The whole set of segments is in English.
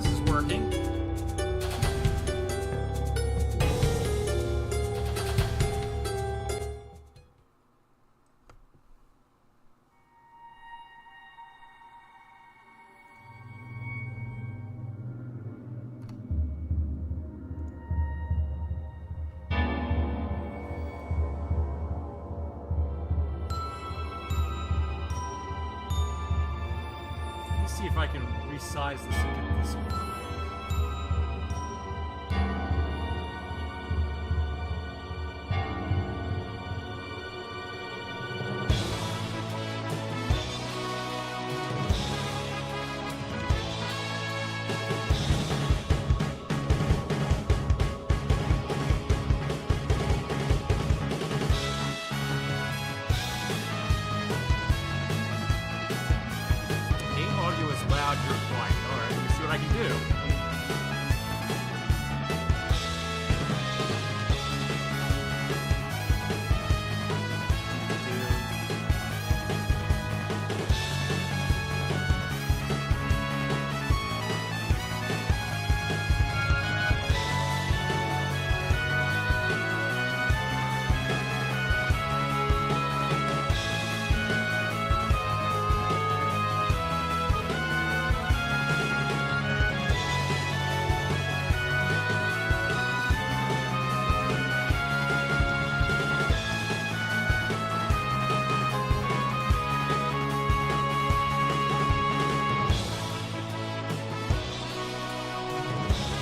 this is working. See if I can resize this and get this working. Loud, you're quiet. Alright, let me see what I can do.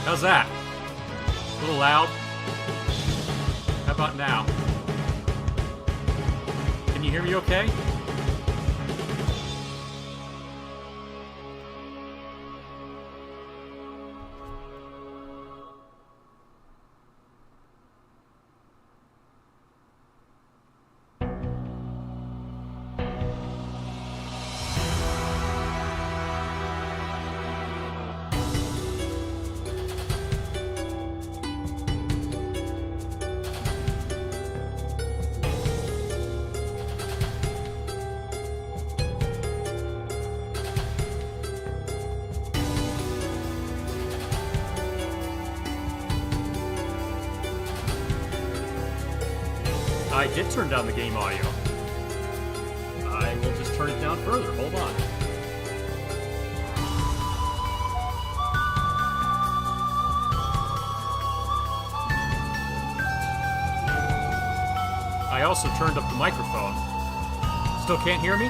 How's that? A little loud? How about now? Can you hear me okay? I did turn down the game audio. I will just turn it down further. Hold on. I also turned up the microphone. Still can't hear me?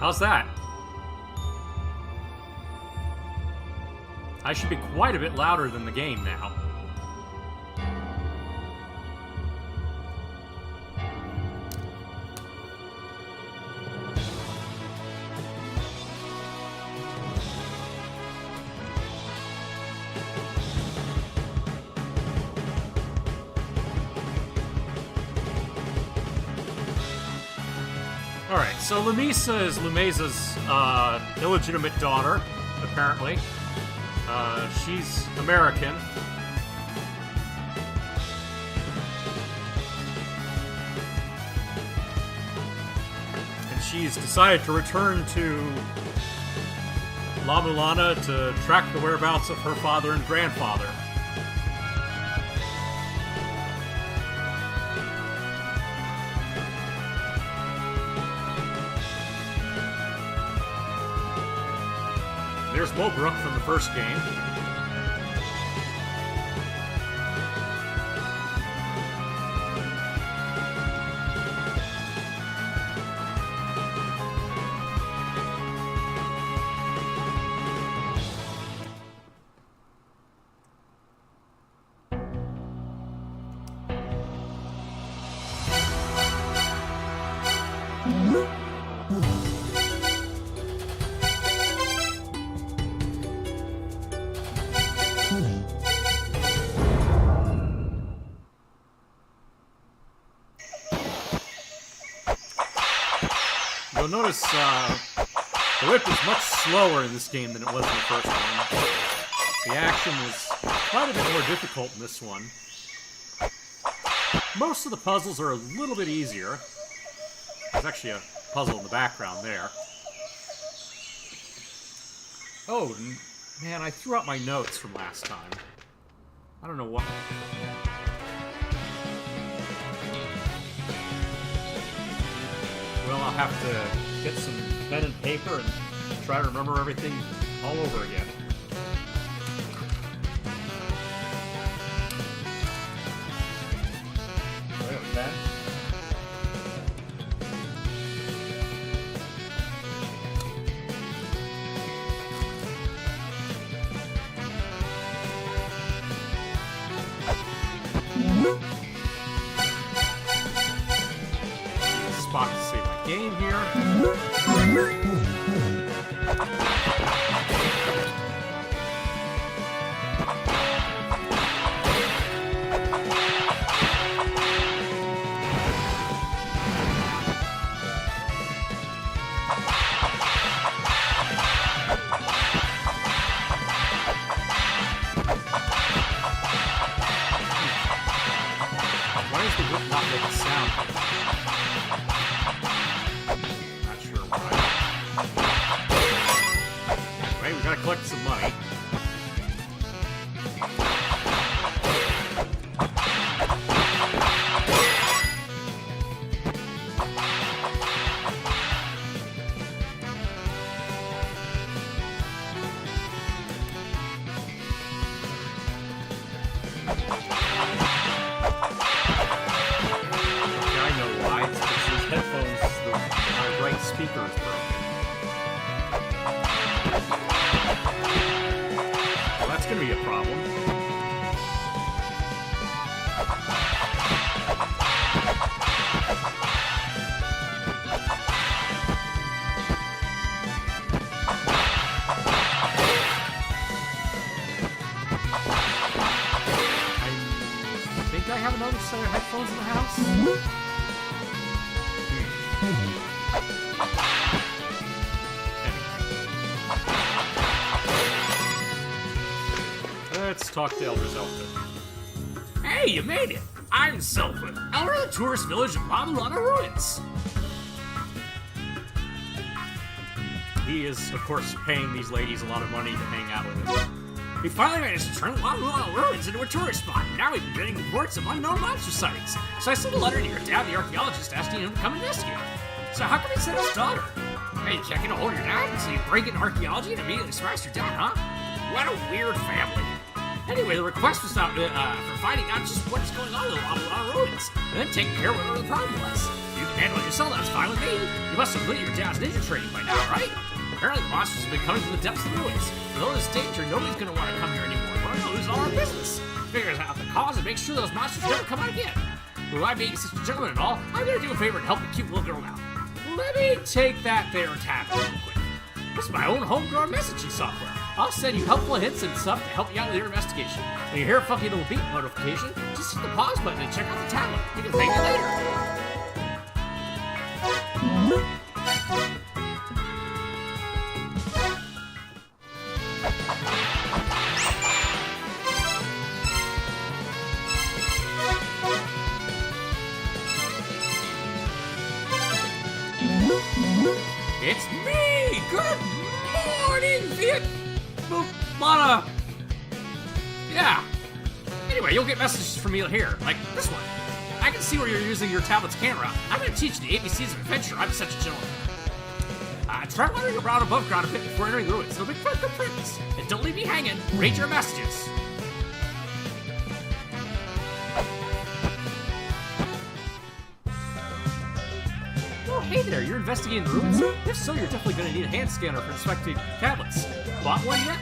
How's that? I should be quite a bit louder than the game now. Alright, so Lamisa is Lumeza's illegitimate daughter, apparently. She's American. And she's decided to return to La Mulana to track the whereabouts of her father and grandfather. There's Mobrook from the first game. notice the whip is much slower in this game than it was in the first one. The action is quite a bit more difficult in this one. Most of the puzzles are a little bit easier. There's actually a puzzle in the background there. Oh, man, I threw out my notes from last time. I don't know what... Well, I'll have to get some pen and paper and try to remember everything all over again. Do I have a pen? Spot to save my game here. Why is the whip not making sound? Not sure why. Anyway, we gotta collect some money. Speaker is broken. Well, that's going to be a problem. I think I have another set of headphones in the house. Let's talk to Elder Zelda. Hey, you made it! I'm Zelda, elder of the tourist village of Mulana Ruins. He is, of course, paying these ladies a lot of money to hang out with him. We finally managed to turn Mulana Ruins into a tourist spot. Now we've been getting reports of unknown monster sightings. So I sent a letter to your dad, the archaeologist, asking him to come investigate. So how come he sent his daughter? Hey, you can't get a hold of your dad, so you break into archaeology and immediately surprise your dad, huh? What a weird family. Anyway, the request was not for finding out just what's going on in the Mulana Ruins, and then taking care of whatever the problem was. You can handle it yourself, that's fine with me. You must have completed your dad's ninja training by now, right? Apparently the monsters have been coming from the depths of the ruins. With all this danger, nobody's going to want to come here anymore. We're going to lose all our business. Figure out the cause and make sure those monsters never come out again. Well, I being such a gentleman and all, I'm going to do a favor and help the cute little girl out. Let me take that there tablet real quick. This is my own homegrown messaging software. I'll send you helpful hints and stuff to help you out with your investigation. When you hear a funky little beep notification, just hit the pause button and check out the tablet. You can thank me later. It's me! Good morning, Viet! Mulana! Yeah. Anyway, you'll get messages from me here, like this one. I can see where you're using your tablet's camera. I'm gonna teach you the ABCs of adventure. I'm such a gentleman. Try wandering around above ground a bit before entering the ruins. It'll be for good practice. And don't leave me hanging. Read your messages. Oh, hey there, you're investigating the ruins? If so, you're definitely gonna need a hand scanner for inspecting tablets. Bought one yet?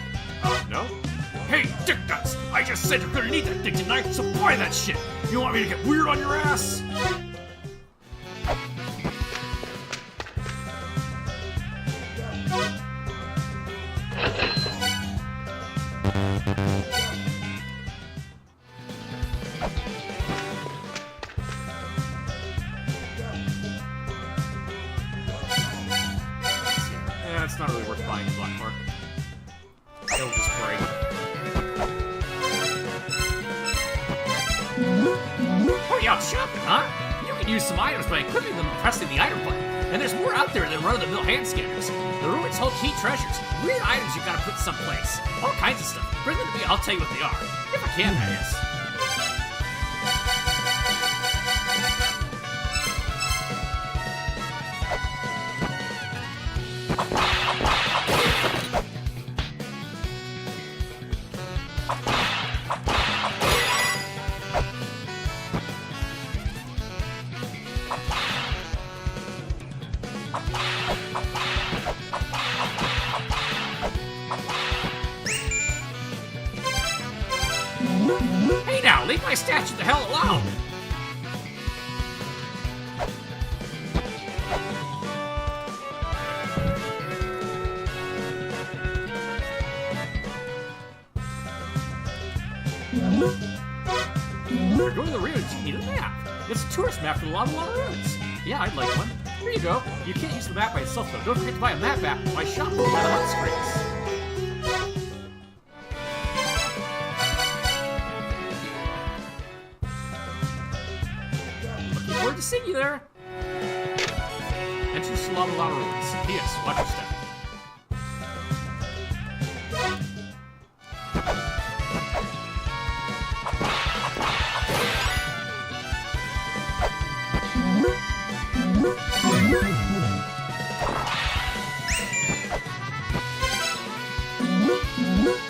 No? Hey, dick nuts! I just said you're gonna need that thing tonight, so buy that shit! You want me to get weird on your ass? shopping, huh? You can use some items by equipping them and pressing the item button. And there's more out there than run-of-the-mill hand scanners. The ruins hold key treasures, weird items you gotta put someplace. All kinds of stuff. Bring them to me, I'll tell you what they are. If I can, that is. Hey now, leave my statue the hell alone! You're going to the ruins, you need a map. It's a tourist map for the Mulana ruins. Yeah, I'd like one. Here you go. You can't use the map by itself though. Don't forget to buy a map app at my shop by the hot springs. Forward to seeing you there. Entrance to Mulana ruins. P.S. Watch your step.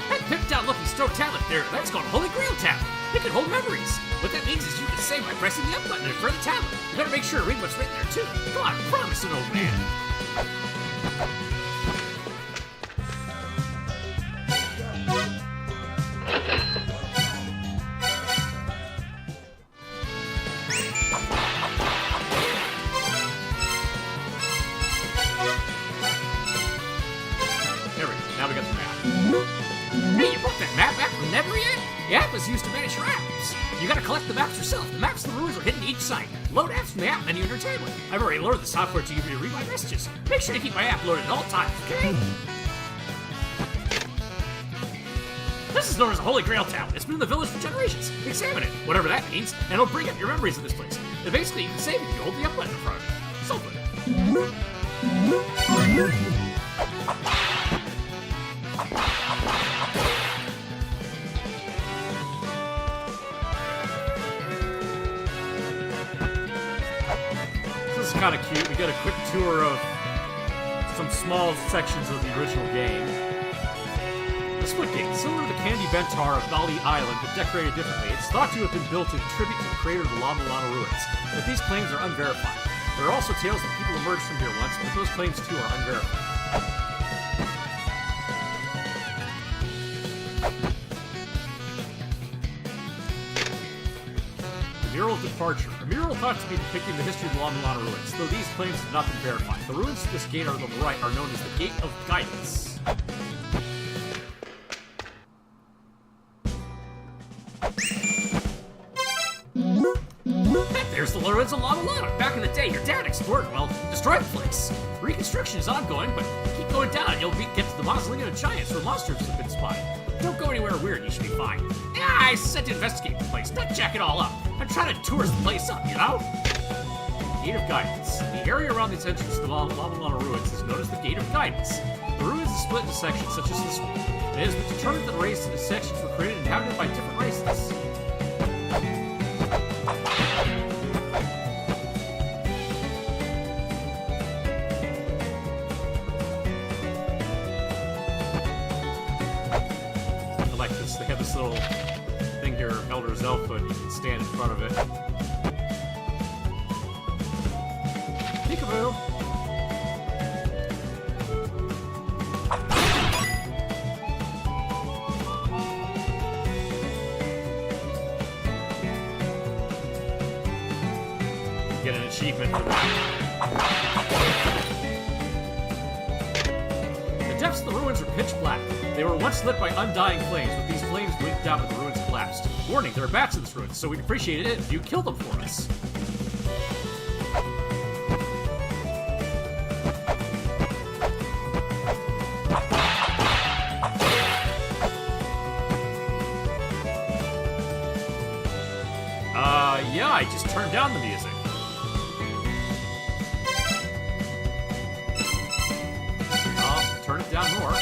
That pimped out looking stone tablet there, that's called Holy Grail tablet. It can hold memories. What that means is you can save by pressing the up button in front of the tablet. You better make sure to read what's written there too. Come on, promise it, old man. There we go. Now we got the map. Hey, you brought that map back from Never yet? The app is used to manage your apps. You gotta collect the maps yourself. The maps of the ruins are hidden each site. Load apps from the app menu on your tablet. I've already loaded the software to give you to read my messages. Make sure to keep my app loaded at all times, okay? This is known as a Holy Grail tablet. It's been in the village for generations. Examine it, whatever that means, and it'll bring up your memories of this place. And basically, you can save if you hold the up button in front of it. So good. This is kind of cute. We get a quick tour of some small sections of the original game. The Split Gate, similar to the Candy Bentar of Bali Island, but decorated differently. It's thought to have been built in tribute to the creator of the Mulana ruins, but these claims are unverified. There are also tales that people emerged from here once, but those claims too are unverified. The Mural of Departure. A mural thought to be depicting the history of the Mulana ruins, though these claims have not been verified. The ruins of this gate on the right are known as the Gate of Guidance. There's the ruins of Mulana. Back in the day, your dad explored, well, destroyed the place. Reconstruction is ongoing, but keep going down and you'll get to the Mausoleum of Giants where monsters have been spotted. Don't go anywhere weird, you should be fine. I said to investigate the place, not jack it all up. I'm trying to tourist the place up, you know? Gate of Guidance. The area around this entrance to the Mulana ruins is known as the Gate of Guidance. The ruins are split into sections, such as this one. It has been determined that the races in the sections were created and inhabited by different races. They have this little thing here, Elder's Alpha, and you can stand in front of it. Peekaboo! Get an achievement for that. The depths of the ruins are pitch black. They were once lit by undying flames, but these flames winked out when the ruins collapsed. Warning, there are bats in this ruins, so we'd appreciate it if you killed them for us. Yeah, I just turned down the music. I'll turn it down more.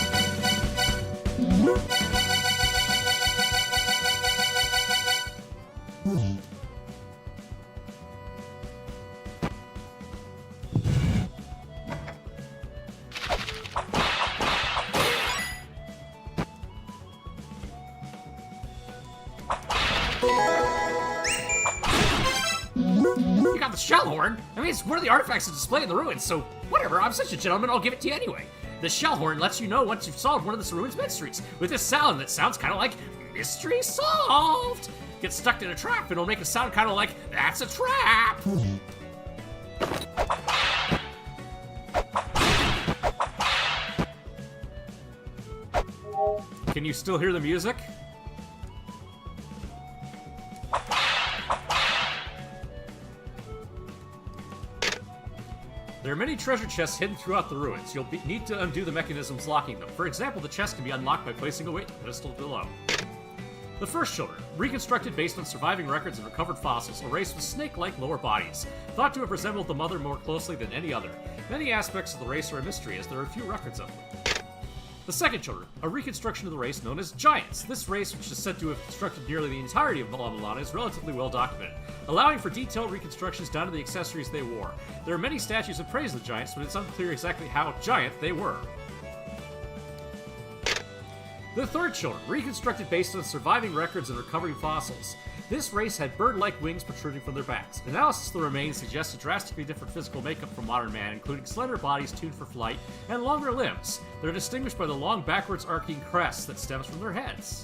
You got the shell horn? I mean, it's one of the artifacts to display in the ruins, so whatever, I'm such a gentleman, I'll give it to you anyway. The shell horn lets you know once you've solved one of this ruin's mysteries, with this sound that sounds kind of like, mystery solved! Get stuck in a trap, and it'll make it sound kind of like, that's a trap! Can you still hear the music? There are many treasure chests hidden throughout the ruins. You'll need to undo the mechanisms locking them. For example, the chest can be unlocked by placing a weight pedestal below. The first children, reconstructed based on surviving records and recovered fossils, a race with snake-like lower bodies, thought to have resembled the mother more closely than any other. Many aspects of the race are a mystery, as there are few records of them. The second children, a reconstruction of the race known as Giants. This race, which is said to have constructed nearly the entirety of Mulana, is relatively well documented, allowing for detailed reconstructions down to the accessories they wore. There are many statues of praise of the Giants, but it's unclear exactly how giant they were. The third children, reconstructed based on surviving records and recovering fossils. This race had bird-like wings protruding from their backs. Analysis of the remains suggests a drastically different physical makeup from modern man, including slender bodies tuned for flight and longer limbs. They're distinguished by the long backwards arcing crest that stems from their heads.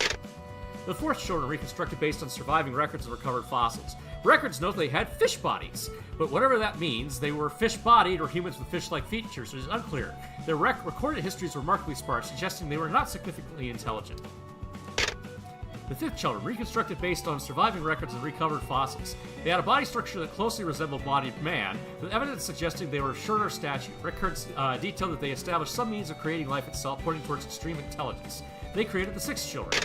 The fourth children, reconstructed based on surviving records and recovered fossils. Records note they had fish bodies, but whatever that means, they were fish-bodied or humans with fish-like features, which is unclear. Their recorded history is remarkably sparse, suggesting they were not significantly intelligent. The fifth children, reconstructed based on surviving records and recovered fossils. They had a body structure that closely resembled bodied man, with evidence suggesting they were shorter stature. Records detail that they established some means of creating life itself, pointing towards extreme intelligence. They created the sixth children.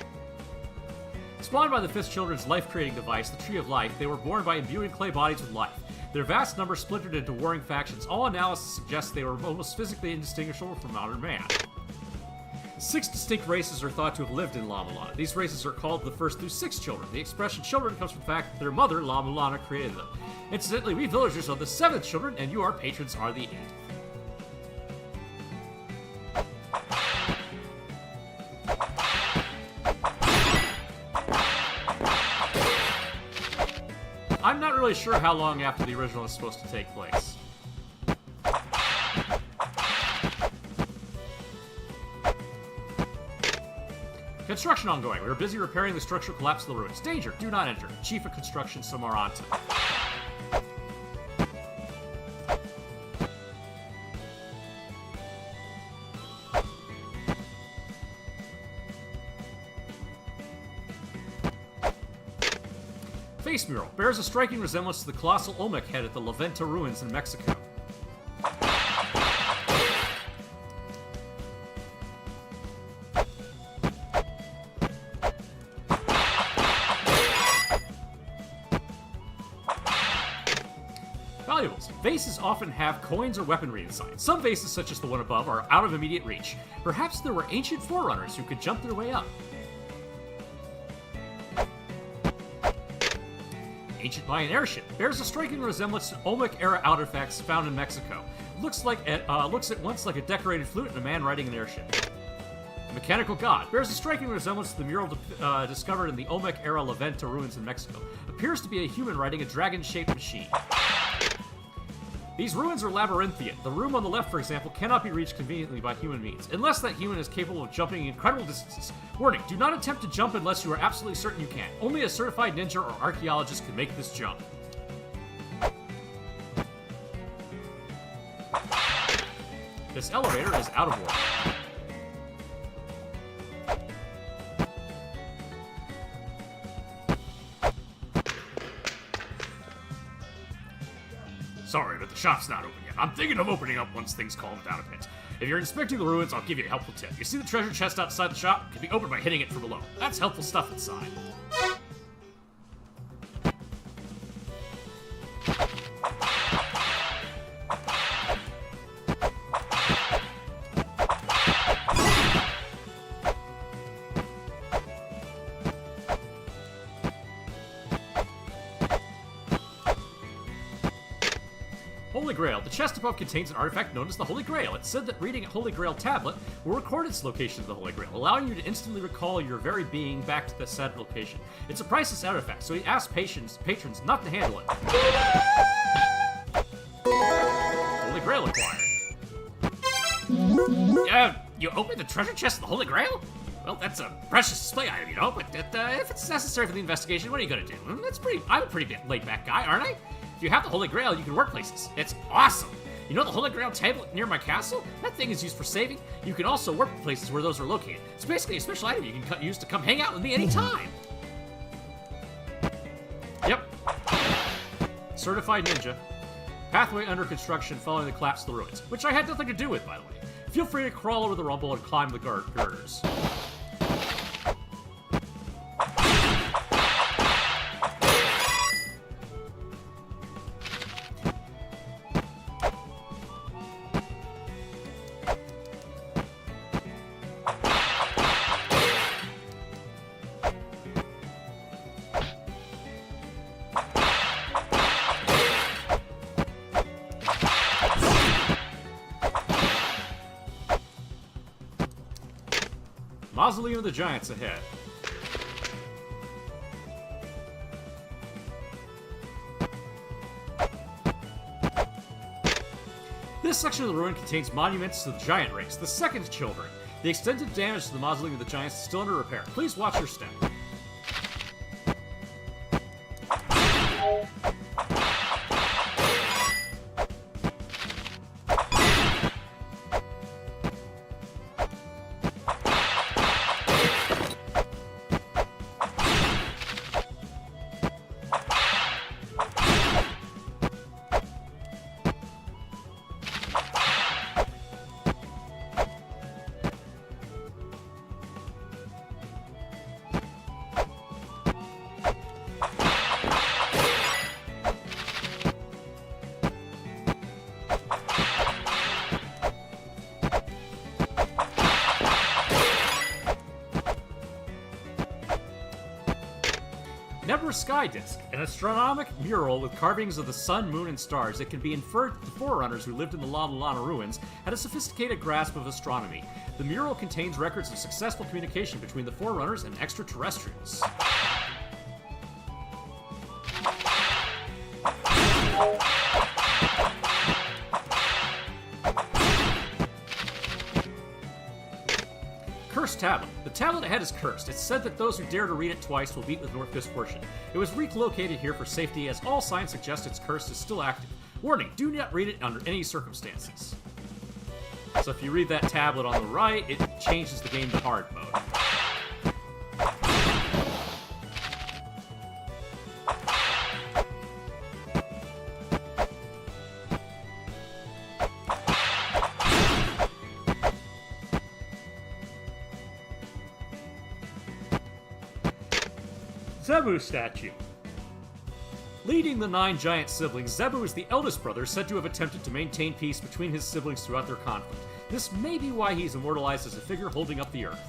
Spawned by the fifth children's life-creating device, the Tree of Life, they were born by imbuing clay bodies with life. Their vast number splintered into warring factions. All analysis suggests they were almost physically indistinguishable from modern man. 6 distinct races are thought to have lived in La Mulana. These races are called the first through sixth children. The expression children comes from the fact that their mother, La Mulana, created them. Incidentally, we villagers are the 7th children, and you, our patrons, are the 8th. I'm not really sure how long after the original is supposed to take place. Construction ongoing. We are busy repairing the structural collapse of the ruins. Danger! Do not enter. Chief of Construction, Samaranta. Face mural. Bears a striking resemblance to the colossal Olmec head at the La Venta ruins in Mexico. Valuables. Vases often have coins or weaponry inside. Some vases, such as the one above, are out of immediate reach. Perhaps there were ancient forerunners who could jump their way up. Ancient Mayan airship. Bears a striking resemblance to Olmec-era artifacts found in Mexico. Looks at once like a decorated flute and a man riding an airship. Mechanical god. Bears a striking resemblance to the mural discovered in the Olmec-era La Venta ruins in Mexico. Appears to be a human riding a dragon-shaped machine. These ruins are labyrinthian. The room on the left, for example, cannot be reached conveniently by human means, unless that human is capable of jumping incredible distances. Warning, do not attempt to jump unless you are absolutely certain you can. Only a certified ninja or archaeologist can make this jump. This elevator is out of order. Sorry, but the shop's not open yet. I'm thinking of opening up once things calm down a bit. If you're inspecting the ruins, I'll give you a helpful tip. You see the treasure chest outside the shop? It can be opened by hitting it from below. That's helpful stuff inside. Grail. The chest above contains an artifact known as the Holy Grail. It's said that reading a Holy Grail tablet will record its location to the Holy Grail, allowing you to instantly recall your very being back to the said location. It's a priceless artifact, so he asks patrons not to handle it. Holy Grail acquired. You opened the treasure chest of the Holy Grail? Well, that's a precious display item, you know, but if it's necessary for the investigation, what are you gonna do? I'm a pretty laid-back guy, aren't I? If you have the Holy Grail, you can work places. It's awesome! You know the Holy Grail tablet near my castle? That thing is used for saving. You can also work places where those are located. It's basically a special item you can use to come hang out with me anytime. Yep. Certified ninja. Pathway under construction following the collapse of the ruins, which I had nothing to do with, by the way. Feel free to crawl over the rumble and climb the girders. Mausoleum of the Giants ahead. This section of the ruin contains monuments to the giant race, the second children. The extensive damage to the Mausoleum of the Giants is still under repair. Please watch your step. Sky Disk, an astronomic mural with carvings of the sun, moon, and stars. It can be inferred that the forerunners who lived in the Mulana ruins had a sophisticated grasp of astronomy. The mural contains records of successful communication between the forerunners and extraterrestrials. Cursed Tablet. The tablet ahead is cursed. It's said that those who dare to read it twice will meet with north misfortune. It was relocated here for safety, as all signs suggest its curse is still active. Warning, do not read it under any circumstances. So if you read that tablet on the right, it changes the game to hard mode. Zebu statue. Leading the 9 giant siblings, Zebu is the eldest brother, said to have attempted to maintain peace between his siblings throughout their conflict. This may be why he's immortalized as a figure holding up the earth.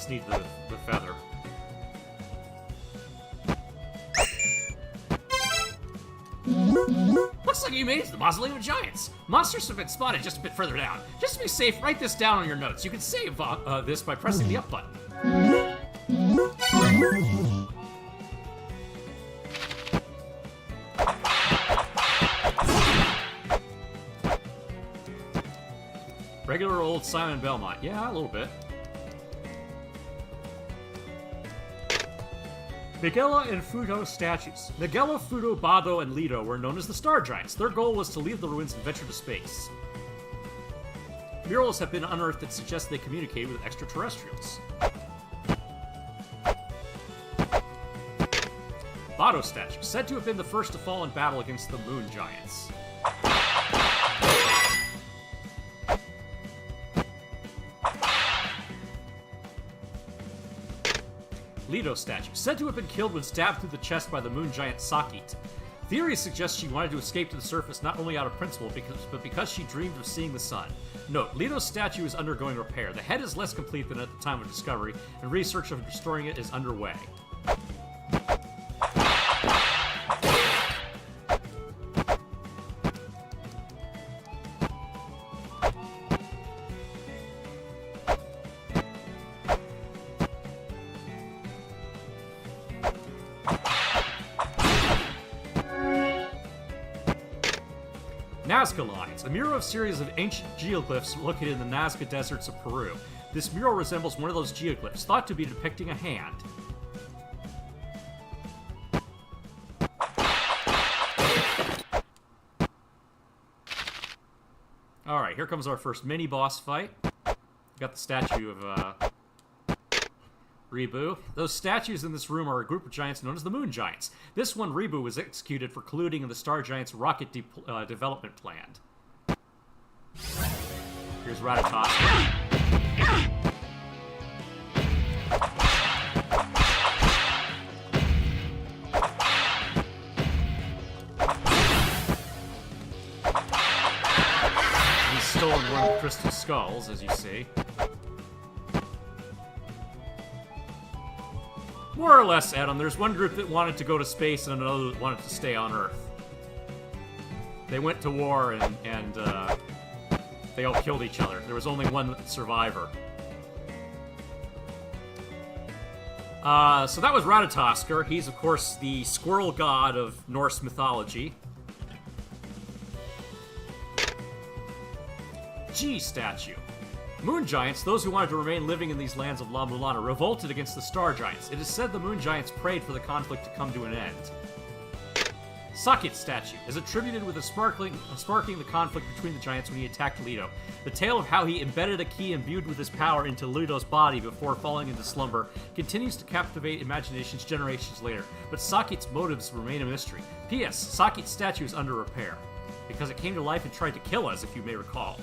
Need the feather. Looks like you made it to the Mausoleum of Giants. Monsters have been spotted just a bit further down. Just to be safe, write this down on your notes. You can save this by pressing the up button. Regular old Simon Belmont. Yeah, a little bit. Nagella and Fudo statues. Nagella, Fudo, Bado, and Leto were known as the Star Giants. Their goal was to leave the ruins and venture to space. Murals have been unearthed that suggest they communicated with extraterrestrials. Bado statue, said to have been the first to fall in battle against the Moon Giants. Leto statue, said to have been killed when stabbed through the chest by the moon giant Sakit. Theories suggest she wanted to escape to the surface not only out of principle, but because she dreamed of seeing the sun. Note, Leto's statue is undergoing repair. The head is less complete than at the time of discovery, and research of restoring it is underway. Nazca Lines, a mural of series of ancient geoglyphs located in the Nazca deserts of Peru. This mural resembles one of those geoglyphs, thought to be depicting a hand. Alright, here comes our first mini-boss fight. Got the statue of, Ribu. Those statues in this room are a group of giants known as the Moon Giants. This one, Ribu, was executed for colluding in the Star Giants' rocket development plan. Here's Ratatosk. He's stolen one of the crystal skulls, as you see. More or less, Adam. There's one group that wanted to go to space and another that wanted to stay on Earth. They went to war and they all killed each other. There was only one survivor. So that was Ratatoskr. He's, of course, the squirrel god of Norse mythology. G statue. Moon Giants, those who wanted to remain living in these lands of La Mulana, revolted against the Star Giants. It is said the Moon Giants prayed for the conflict to come to an end. Sakit statue is attributed with sparking the conflict between the Giants when he attacked Leto. The tale of how he embedded a key imbued with his power into Leto's body before falling into slumber continues to captivate imaginations generations later, but Sakit's motives remain a mystery. P.S. Sakit's statue is under repair, because it came to life and tried to kill us, if you may recall.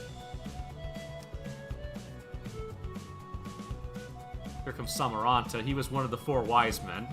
Here comes Samaranta. He was one of the 4 wise men.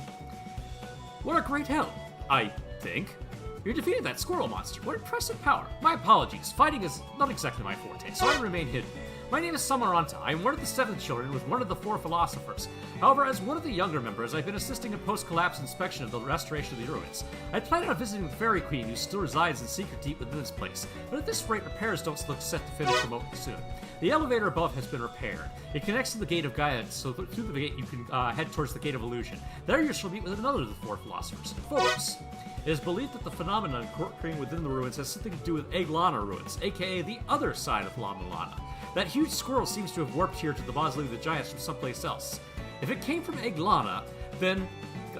What a great help, I think. You defeated that squirrel monster. What impressive power. My apologies. Fighting is not exactly my forte, so I remain hidden. My name is Samaranta. I am one of the 7 children with one of the 4 philosophers. However, as one of the younger members, I've been assisting in post-collapse inspection of the restoration of the ruins. I plan on visiting the Fairy Queen, who still resides in secret deep within this place, but at this rate, repairs don't look set to finish remotely soon. The elevator above has been repaired. It connects to the Gate of Guidance, so through the gate you can head towards the Gate of Illusion. There you shall meet with another of the 4 philosophers, Phobos. It is believed that the phenomenon occurring within the ruins has something to do with Eglana ruins, aka the other side of La Mulana. That huge squirrel seems to have warped here to the Mausoleum of the Giants from someplace else. If it came from Eglana, then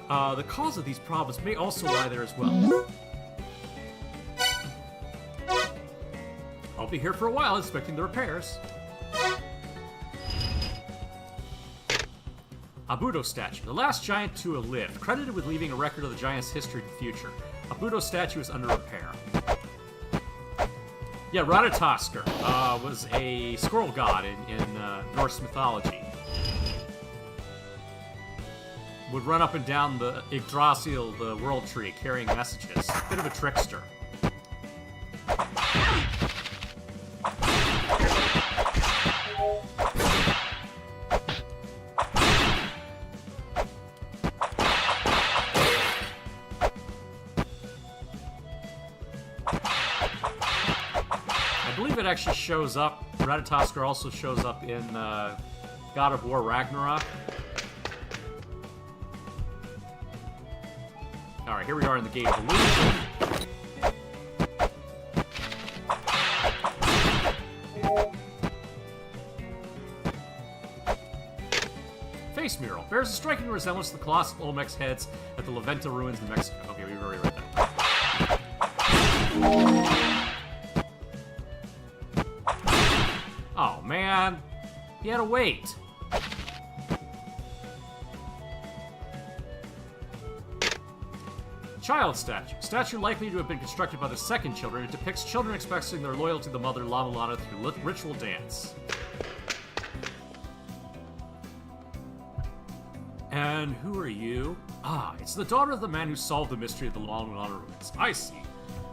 the cause of these problems may also lie there as well. I'll be here for a while inspecting the repairs. Abudo statue, the last giant to have lived, credited with leaving a record of the giant's history to the future. Abudo statue is under repair. Yeah, Ratatoskr was a squirrel god in Norse mythology. Would run up and down the Yggdrasil, the world tree, carrying messages. Bit of a trickster. It actually shows up. Ratatoskr also shows up in God of War Ragnarok. Alright, here we are in the Gate of Illusion. Face mural. Bears a striking resemblance to the colossal Olmec's heads at the La Venta ruins in Mexico. Okay, we've already read that. Oh, man. You had to wait. Child statue. Statue likely to have been constructed by the second children. It depicts children expressing their loyalty to the mother, La Mulana, through ritual dance. And who are you? Ah, it's the daughter of the man who solved the mystery of the Mulana ruins. I see.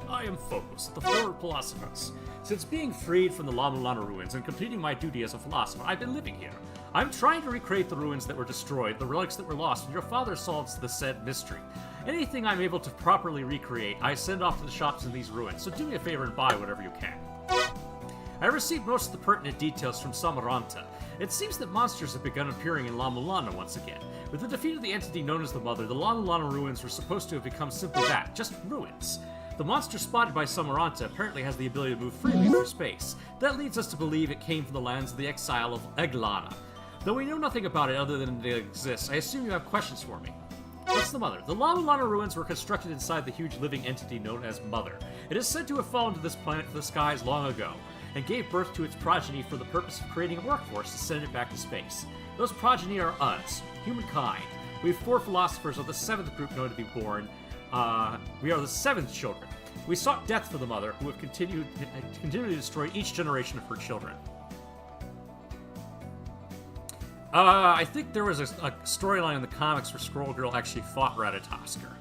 I am Phobos, the forward philosophers. Since being freed from the Mulana ruins and completing my duty as a philosopher, I've been living here. I'm trying to recreate the ruins that were destroyed, the relics that were lost, and your father solves the said mystery. Anything I'm able to properly recreate, I send off to the shops in these ruins, so do me a favor and buy whatever you can. I received most of the pertinent details from Samaranta. It seems that monsters have begun appearing in La Mulana once again. With the defeat of the entity known as the Mother, the La Mulana ruins were supposed to have become simply that, just ruins. The monster spotted by Samaranta apparently has the ability to move freely through space. That leads us to believe it came from the lands of the exile of Eglana. Though we know nothing about it other than it exists, I assume you have questions for me. What's the Mother? The La Mulana ruins were constructed inside the huge living entity known as Mother. It is said to have fallen to this planet from the skies long ago, and gave birth to its progeny for the purpose of creating a workforce to send it back to space. Those progeny are us, humankind. We have 4 philosophers of the 7th group known to be born. We are the 7th children. We sought death for the Mother, who have continued to destroy each generation of her children. I think there was a storyline in the comics where Scroll Girl actually fought Ratatosker.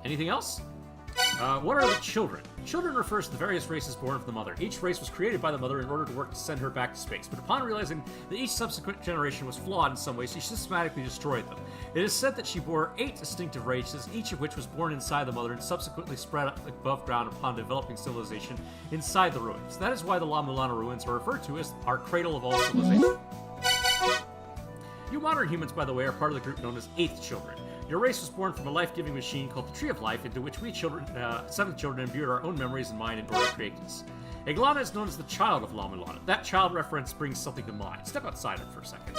Anything else? What are the children? Children refers to the various races born from the Mother. Each race was created by the Mother in order to work to send her back to space, but upon realizing that each subsequent generation was flawed in some way, she systematically destroyed them. It is said that she bore 8 distinctive races, each of which was born inside the Mother and subsequently spread above ground upon developing civilization inside the ruins. That is why the La Mulana ruins are referred to as our cradle of all civilization. You modern humans, by the way, are part of the group known as 8th Children. Your race was born from a life-giving machine called the Tree of Life, into which we children, 7th children imbued our own memories and mind in order to create this. Eglana is known as the child of La Mulana. That child reference brings something to mind. Step outside it for a second.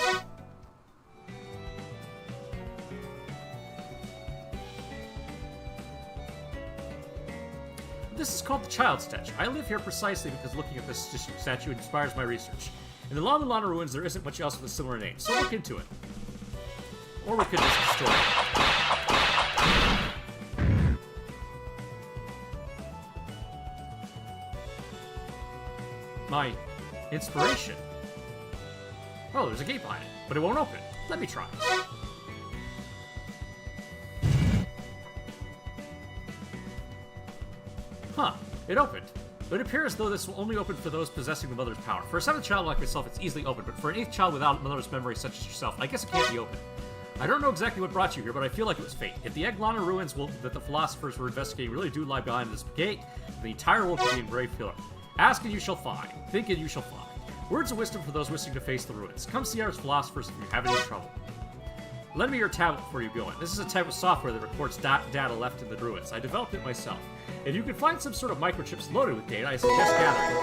This is called the child statue. I live here precisely because looking at this statue inspires my research. In the La Mulana ruins, there isn't much else with a similar name, so look into it. Or we could just destroy it. My inspiration. Oh, there's a gate behind it, but it won't open. Let me try. Huh, it opened. But it appears as though this will only open for those possessing the Mother's power. For a 7th child like myself, it's easily opened, but for an 8th child without Mother's memory such as yourself, I guess it can't be opened. I don't know exactly what brought you here, but I feel like it was fate. If the Eglana ruins that the philosophers were investigating really do lie behind this gate, the entire world could be in grave peril. Ask and you shall find. Think and you shall find. Words of wisdom for those wishing to face the ruins. Come see our philosophers if you have any trouble. Lend me your tablet before you go in. This is a type of software that records data left in the ruins. I developed it myself. If you can find some sort of microchips loaded with data, I suggest gathering.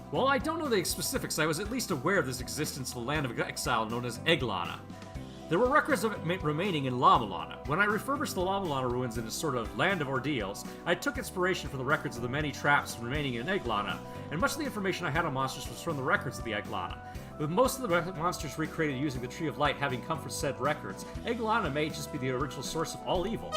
While I don't know the specifics, I was at least aware of this existence in the land of exile known as Eglana. There were records of it remaining in La Mulana. When I refurbished the La Mulana ruins into a sort of land of ordeals, I took inspiration from the records of the many traps remaining in Eglana, and much of the information I had on monsters was from the records of the Eglana. With most of the monsters recreated using the Tree of Light having come from said records, Eglana may just be the original source of all evil.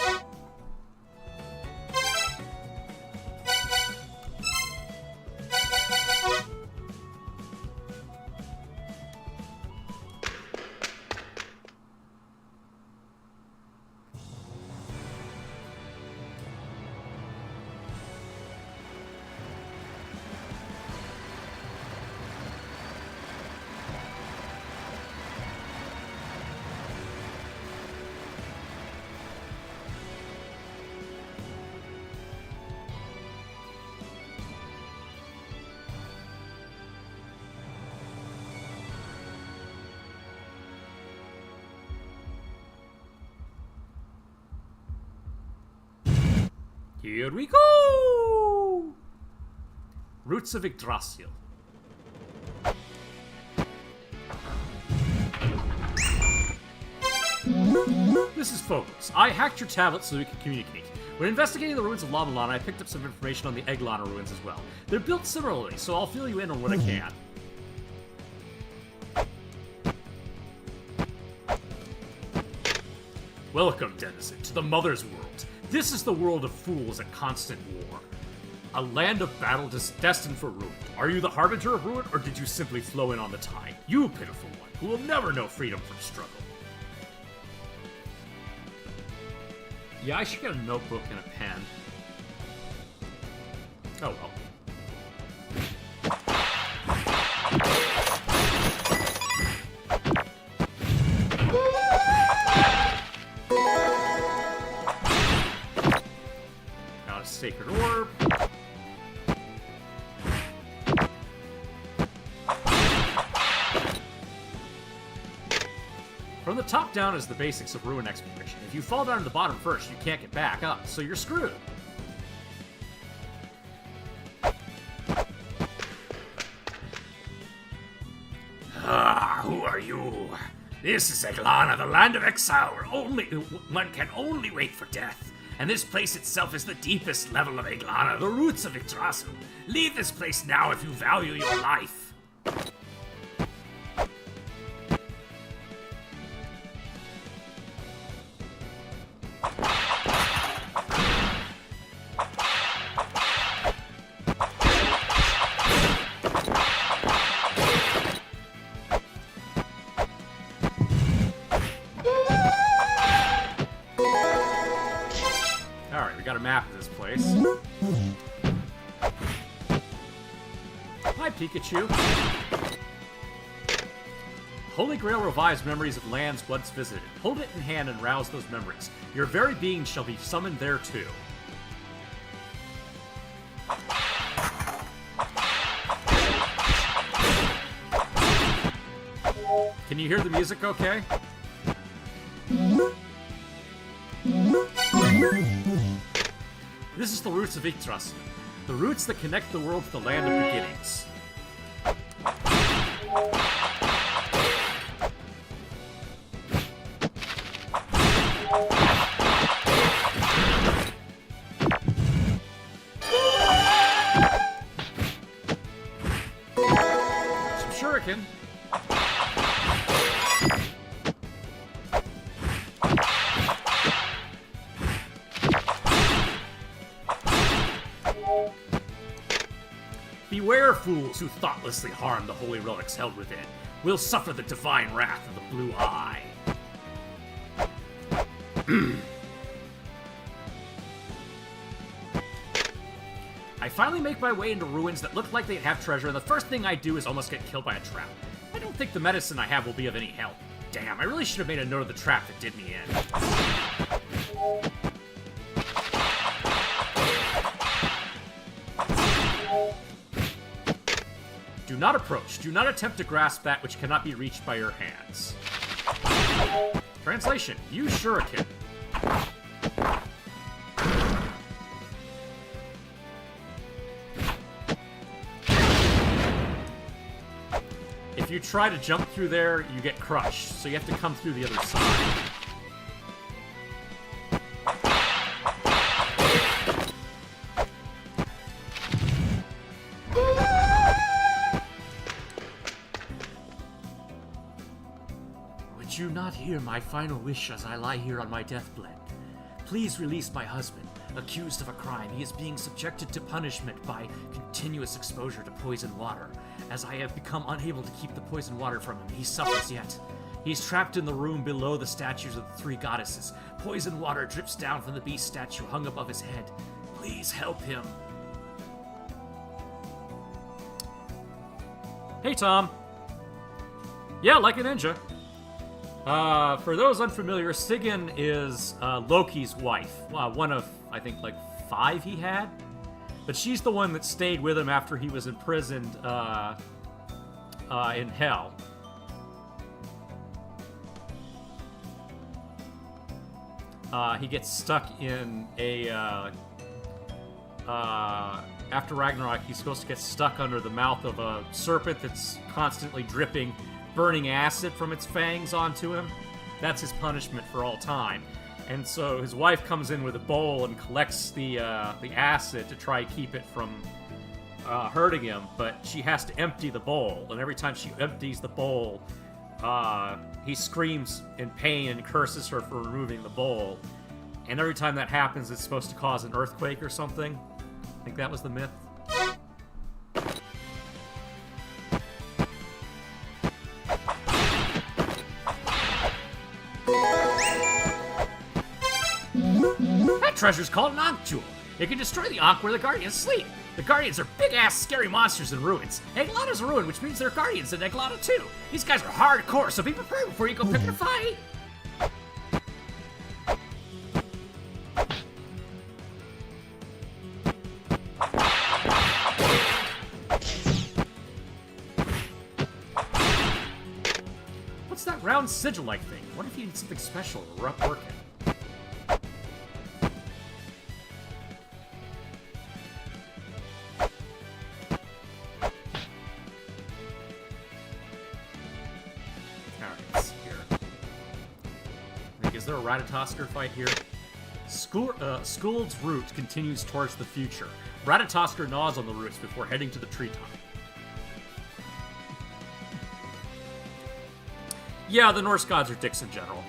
Here we go! Roots of Yggdrasil. This is Phobos. I hacked your tablet so we can communicate. When investigating the ruins of La Mulana, I picked up some information on the Eglana ruins as well. They're built similarly, so I'll fill you in on what I can. Welcome, denizen, to the Mother's World. This is the world of fools at constant war. A land of battle destined for ruin. Are you the harbinger of ruin, or did you simply flow in on the tide? You pitiful one, who will never know freedom from struggle. Yeah, I should get a notebook and a pen. Oh well. Got a sacred orb. From the top down is the basics of ruin exploration. If you fall down to the bottom first, you can't get back up, so you're screwed. Who are you? This is Eglana, the land of exile, where one can only wait for death. And this place itself is the deepest level of Eglana, the roots of Yggdrasil. Leave this place now if you value your life. Alright, we got a map of this place. Hi, Pikachu. Holy Grail revives memories of lands once visited. Hold it in hand and rouse those memories. Your very being shall be summoned there too. Can you hear the music okay? This is the roots of Yggdrasil, the roots that connect the world to the land of beginnings. Some shuriken. Beware, fools who thoughtlessly harm the holy relics held within. Will suffer the divine wrath of the Blue Eye. I finally make my way into ruins that look like they'd have treasure, and the first thing I do is almost get killed by a trap. I don't think the medicine I have will be of any help. Damn, I really should have made a note of the trap that did me in. Do not approach. Do not attempt to grasp that which cannot be reached by your hands. Translation: use shuriken. If you try to jump through there, you get crushed, so you have to come through the other side. Would you not hear my final wish as I lie here on my deathbed? Please release my husband, accused of a crime. He is being subjected to punishment by continuous exposure to poison water. As I have become unable to keep the poison water from him, he suffers yet. He's trapped in the room below the statues of the three goddesses. Poison water drips down from the beast statue hung above his head. Please help him. Hey, Tom. Yeah, like a ninja. For those unfamiliar, Sigyn is Loki's wife. One of, I think, like 5 he had. But she's the one that stayed with him after he was imprisoned in Hell. He gets stuck in a... after Ragnarok, he's supposed to get stuck under the mouth of a serpent that's constantly dripping burning acid from its fangs onto him. That's his punishment for all time. And so his wife comes in with a bowl and collects the acid to try to keep it from hurting him, but she has to empty the bowl, and every time she empties the bowl, he screams in pain and curses her for removing the bowl. And every time that happens, it's supposed to cause an earthquake or something. I think that was the myth. That treasure's called an Ankh Jewel. It can destroy the Ankh where the Guardians sleep. The Guardians are big-ass scary monsters in ruins. Eglotta's a ruin, which means there are Guardians in Eglotta too. These guys are hardcore, so be prepared before you go pick a fight. What's that round sigil-like thing? What if you need something special to work it? Is there a Ratatoskr fight here? Skuld's route continues towards the future. Ratatoskr gnaws on the roots before heading to the treetop. Yeah, the Norse gods are dicks in general.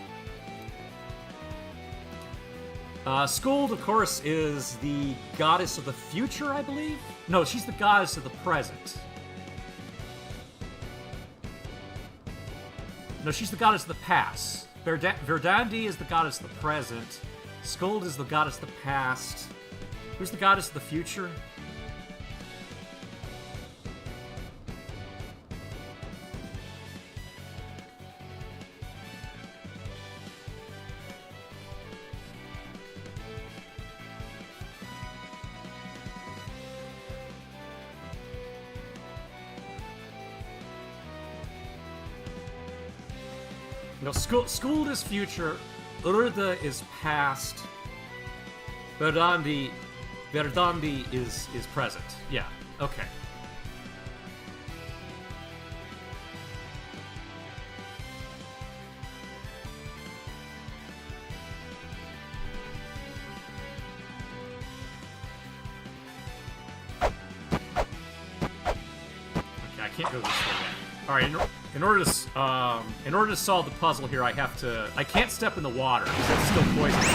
Skuld, of course, is the goddess of the future, I believe? No, she's the goddess of the present. No, she's the goddess of the past. Verdandi is the goddess of the present. Skuld is the goddess of the past. Who's the goddess of the future? No, Skuld is future, Urda is past, Verdandi is present. Yeah, okay. Okay, I can't go this way yet. Alright, in order to solve the puzzle here, I can't step in the water, because that's still poisonous.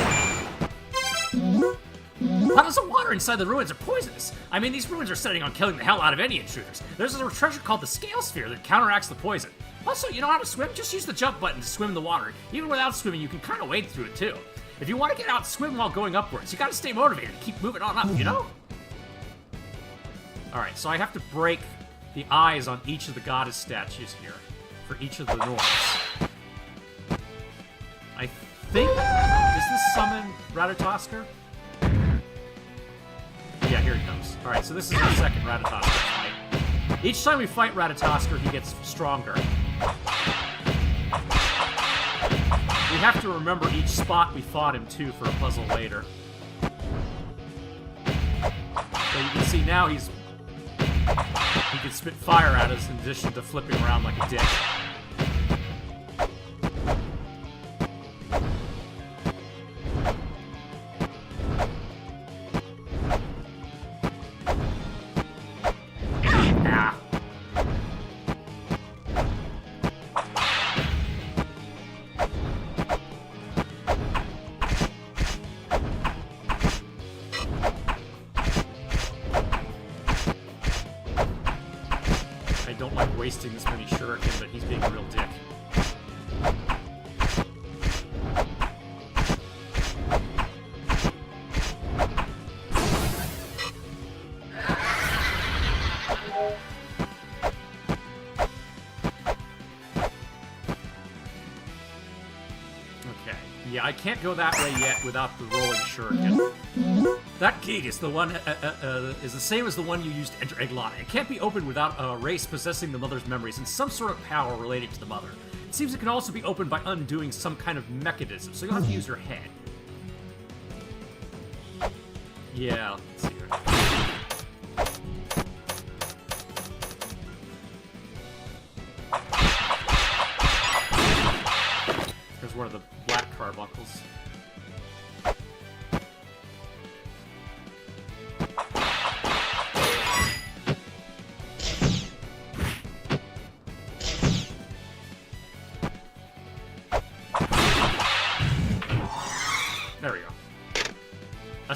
Puddles of water inside the ruins are poisonous. I mean, these ruins are setting on killing the hell out of any intruders. There's a treasure called the Scale Sphere that counteracts the poison. Also, you know how to swim? Just use the jump button to swim in the water. Even without swimming, you can kind of wade through it, too. If you want to get out and swim while going upwards, you gotta stay motivated and keep moving on up, you know? Alright, so I have to break the eyes on each of the goddess statues here. For each of the Norse. I think... Does this summon Ratatoskr? Yeah, here he comes. Alright, so this is our second Ratatoskr fight. Each time we fight Ratatoskr, he gets stronger. We have to remember each spot we fought him, too, for a puzzle later. So you can see now he can spit fire at us in addition to flipping around like a dick. Wasting this many shuriken, but he's being a real dick. Okay. Yeah, I can't go that way yet without the rolling shuriken. That gate is the one is the same as the one you used to enter Eglotta. It can't be opened without a race possessing the mother's memories and some sort of power related to the mother. It seems it can also be opened by undoing some kind of mechanism, so you'll have to use your head. Yeah, let's see here. There's one of the black carbuncles.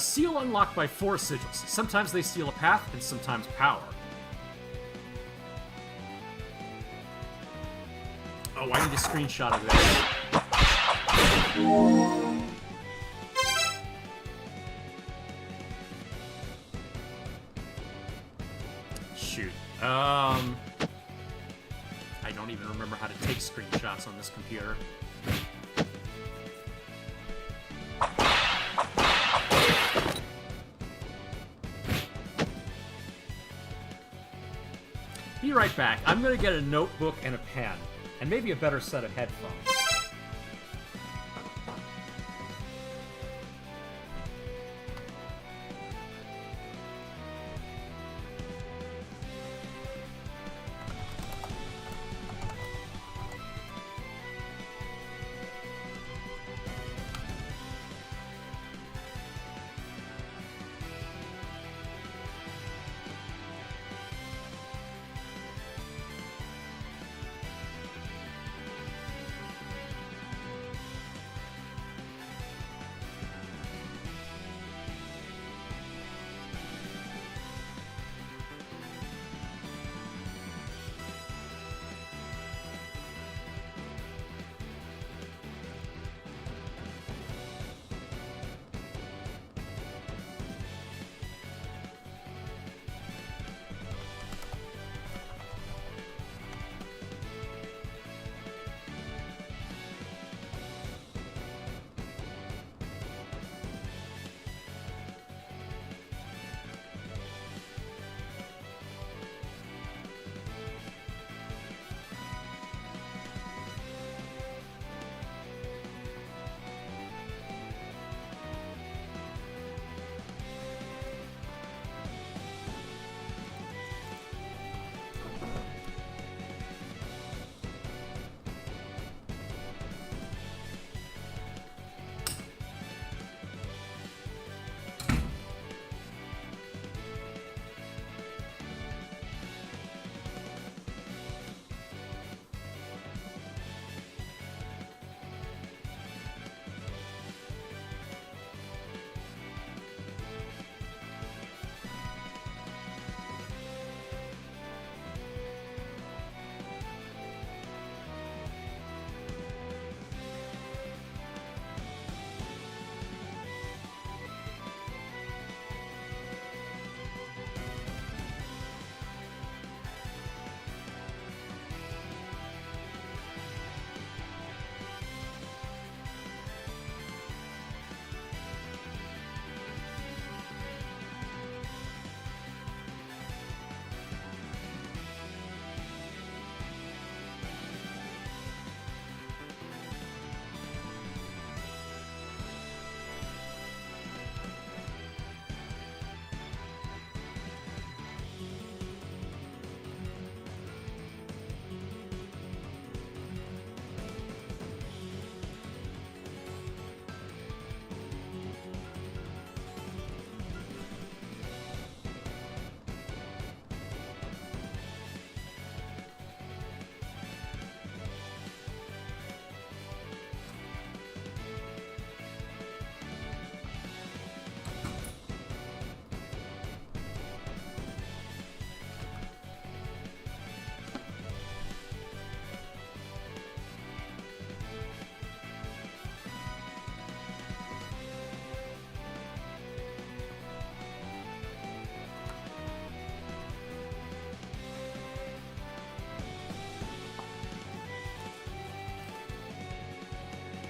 A seal unlocked by 4 sigils. Sometimes they steal a path, and sometimes power. Oh, I need a screenshot of this. Shoot. I don't even remember how to take screenshots on this computer. Be right back. I'm gonna get a notebook and a pen, and maybe a better set of headphones.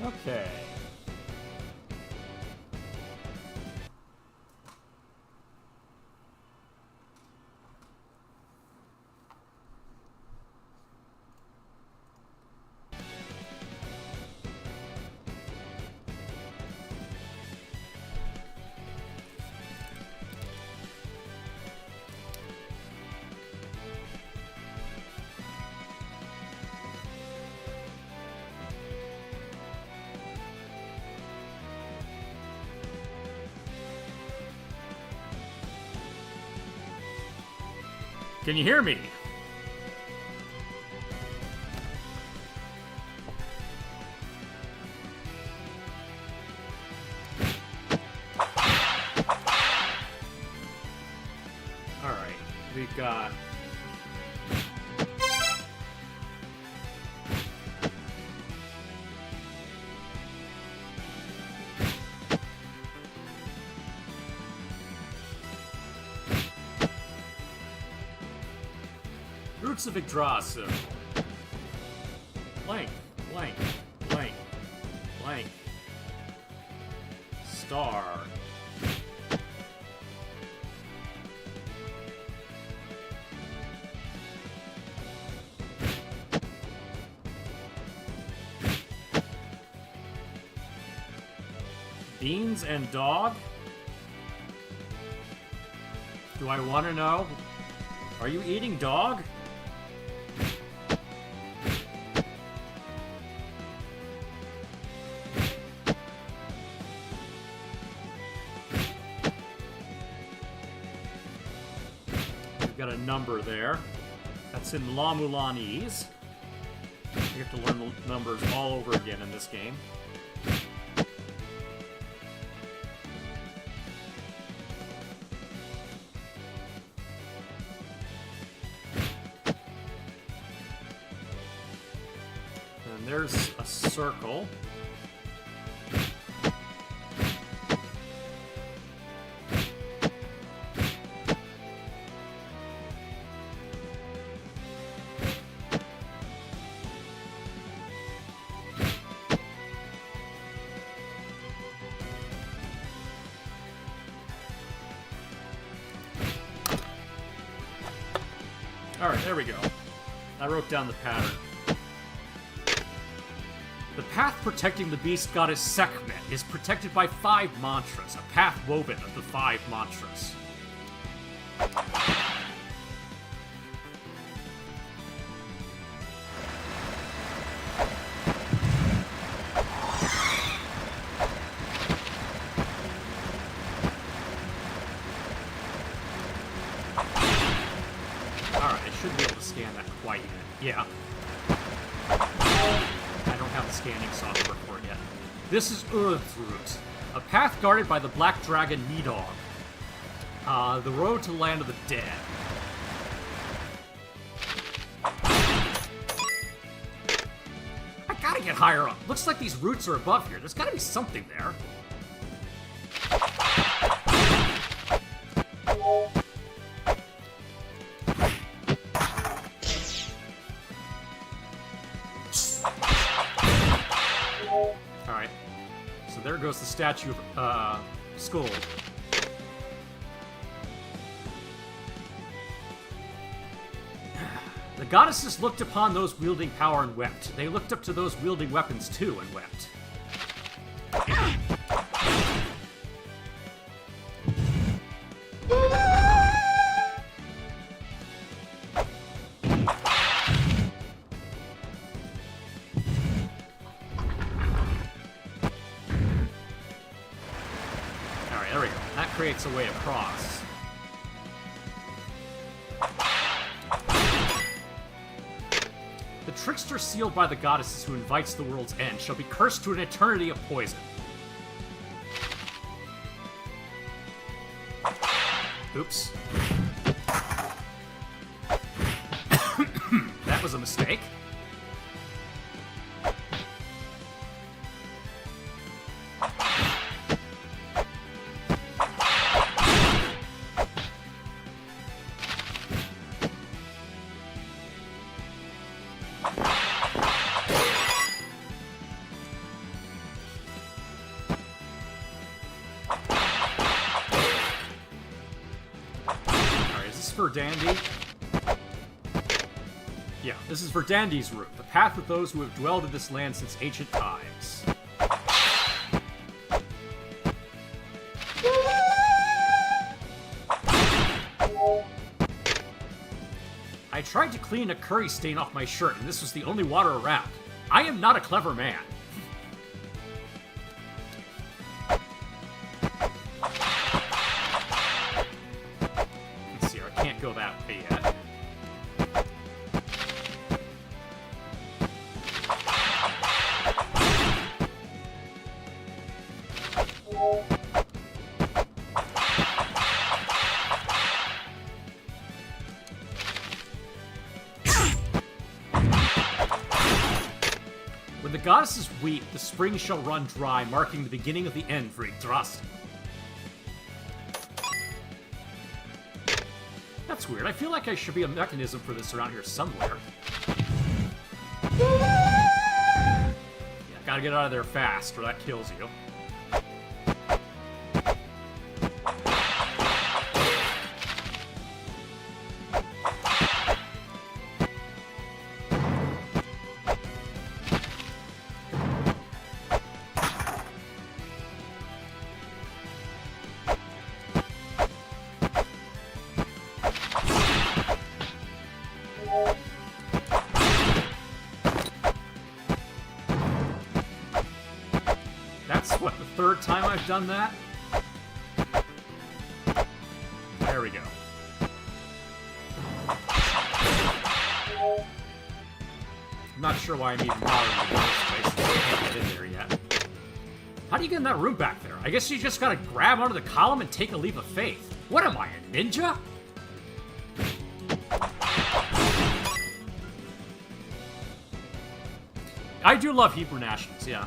Okay. Can you hear me? Alright, we've got... Roots of Yggdrasil. Blank, blank, blank, blank. Star. Beans and dog? Do I want to know? Are you eating dog? We've got a number there. That's in La Mulanese. You have to learn the numbers all over again in this game. And there's a circle. Alright, there we go. I wrote down the pattern. The path protecting the beast goddess Sekhmet is protected by 5 mantras, a path woven of the 5 mantras. Alright, I should be able to scan that quite yet. Yeah. I don't have the scanning software for it yet. This is Root, a path guarded by the black dragon Nidog. The road to the land of the dead. I gotta get higher up. Looks like these roots are above here. There's gotta be something there. Alright. So there goes the statue of, Skull. The goddesses looked upon those wielding power and wept. They looked up to those wielding weapons too and wept. Alright, there we go. That creates a way across. The trickster sealed by the goddesses who invites the world's end shall be cursed to an eternity of poison. Oops. That was a mistake. For Dandy? Yeah, this is for Dandy's route, the path of those who have dwelled in this land since ancient times. I tried to clean a curry stain off my shirt, and this was the only water around. I am not a clever man. Go that way yet. When the goddesses weep, the spring shall run dry, marking the beginning of the end for Yggdrasil. That's weird. I feel like I should be a mechanism for this around here somewhere. Yeah, gotta get out of there fast, or that kills you. That's, what, the third time I've done that? There we go. I'm not sure why I'm even bothering to go this place. I can't get in there yet. How do you get in that room back there? I guess you just gotta grab onto the column and take a leap of faith. What am I, a ninja? I do love Hebrew nationals, yeah.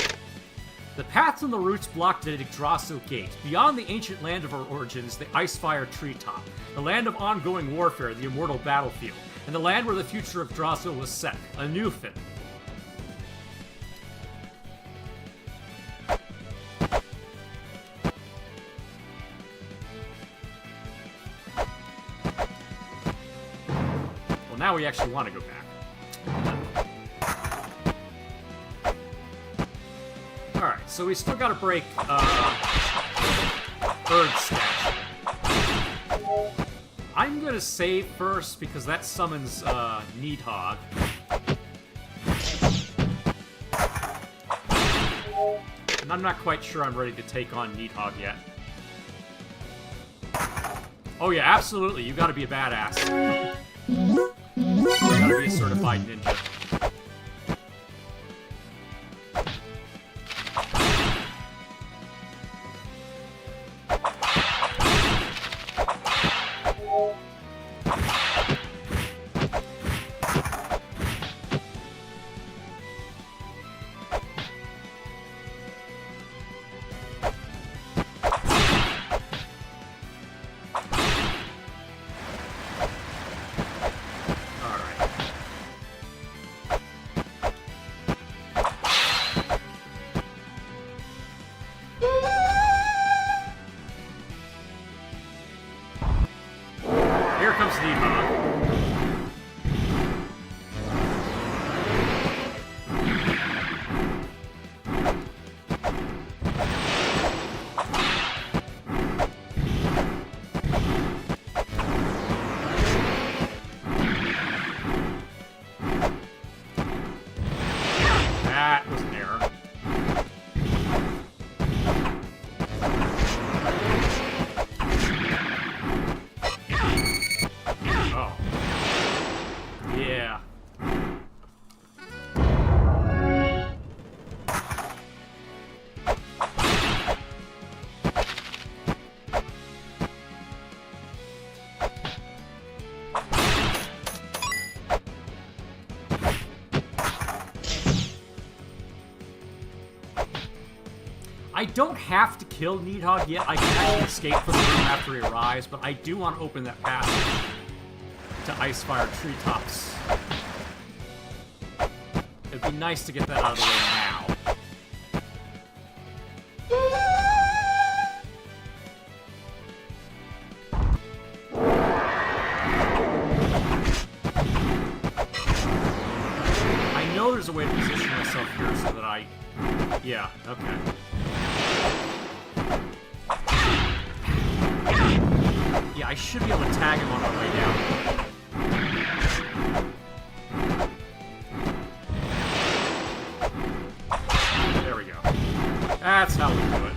The paths and the roots blocked at Yggdrasil Gate. Beyond the ancient land of our origins, the Icefire Treetop. The land of ongoing warfare, the immortal battlefield. And the land where the future of Yggdrasil was set. A new fin. Well, now we actually want to go back. Alright, so we still gotta break, Bird Statue. I'm gonna save first, because that summons, Needhog. And I'm not quite sure I'm ready to take on Needhog yet. Oh yeah, absolutely, you gotta be a badass. You gotta be a certified ninja. That was an error. Oh. Yeah. I don't have to kill Needhog yet. I can actually escape from the room after he arrives, but I do want to open that passage to Icefire Treetops. It'd be nice to get that out of the way now. I know there's a way to position myself here so that I... Yeah, okay. Yeah, I should be able to tag him on our way down. There we go. That's how we do it.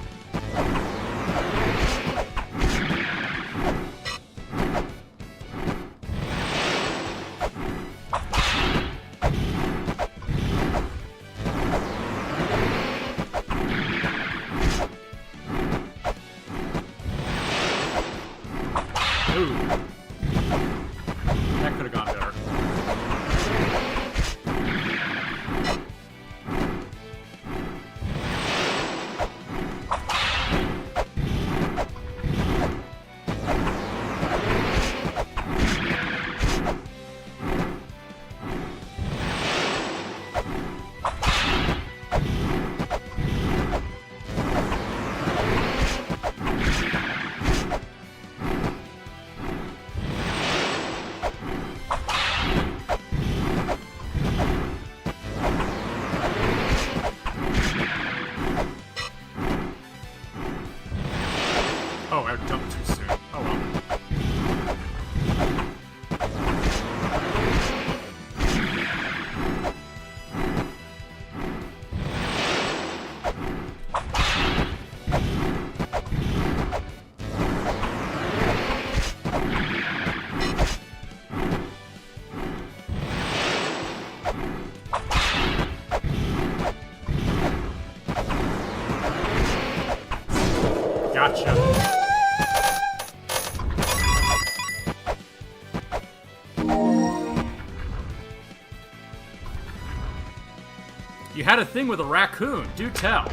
Ooh. You had a thing with a raccoon. Do tell.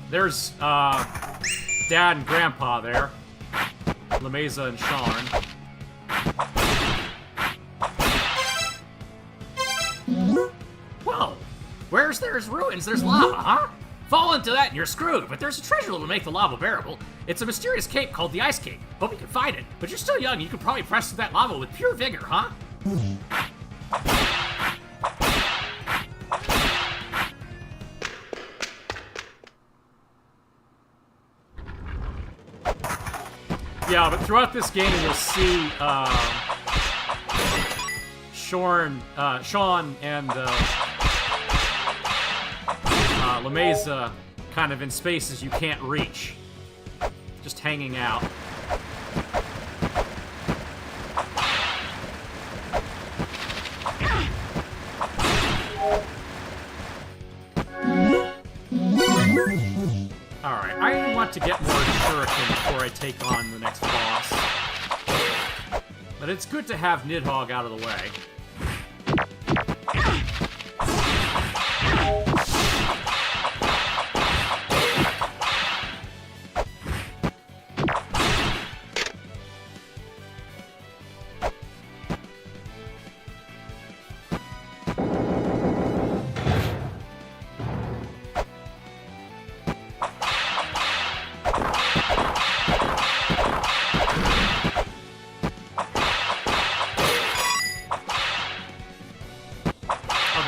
There's, Dad and Grandpa there. LaMesa and Sean. Whoa! Where's there's ruins, there's lava, huh? Fall into that and you're screwed, but there's a treasure that will make the lava bearable. It's a mysterious cape called the Ice Cape. Hope you can find it, but you're still young and you can probably press through that lava with pure vigor, huh? Yeah, but throughout this game you'll see, Sean and, LaMesa kind of in spaces you can't reach. Just hanging out. Alright, I want to get more shuriken before I take on the next boss. But it's good to have Nidhogg out of the way.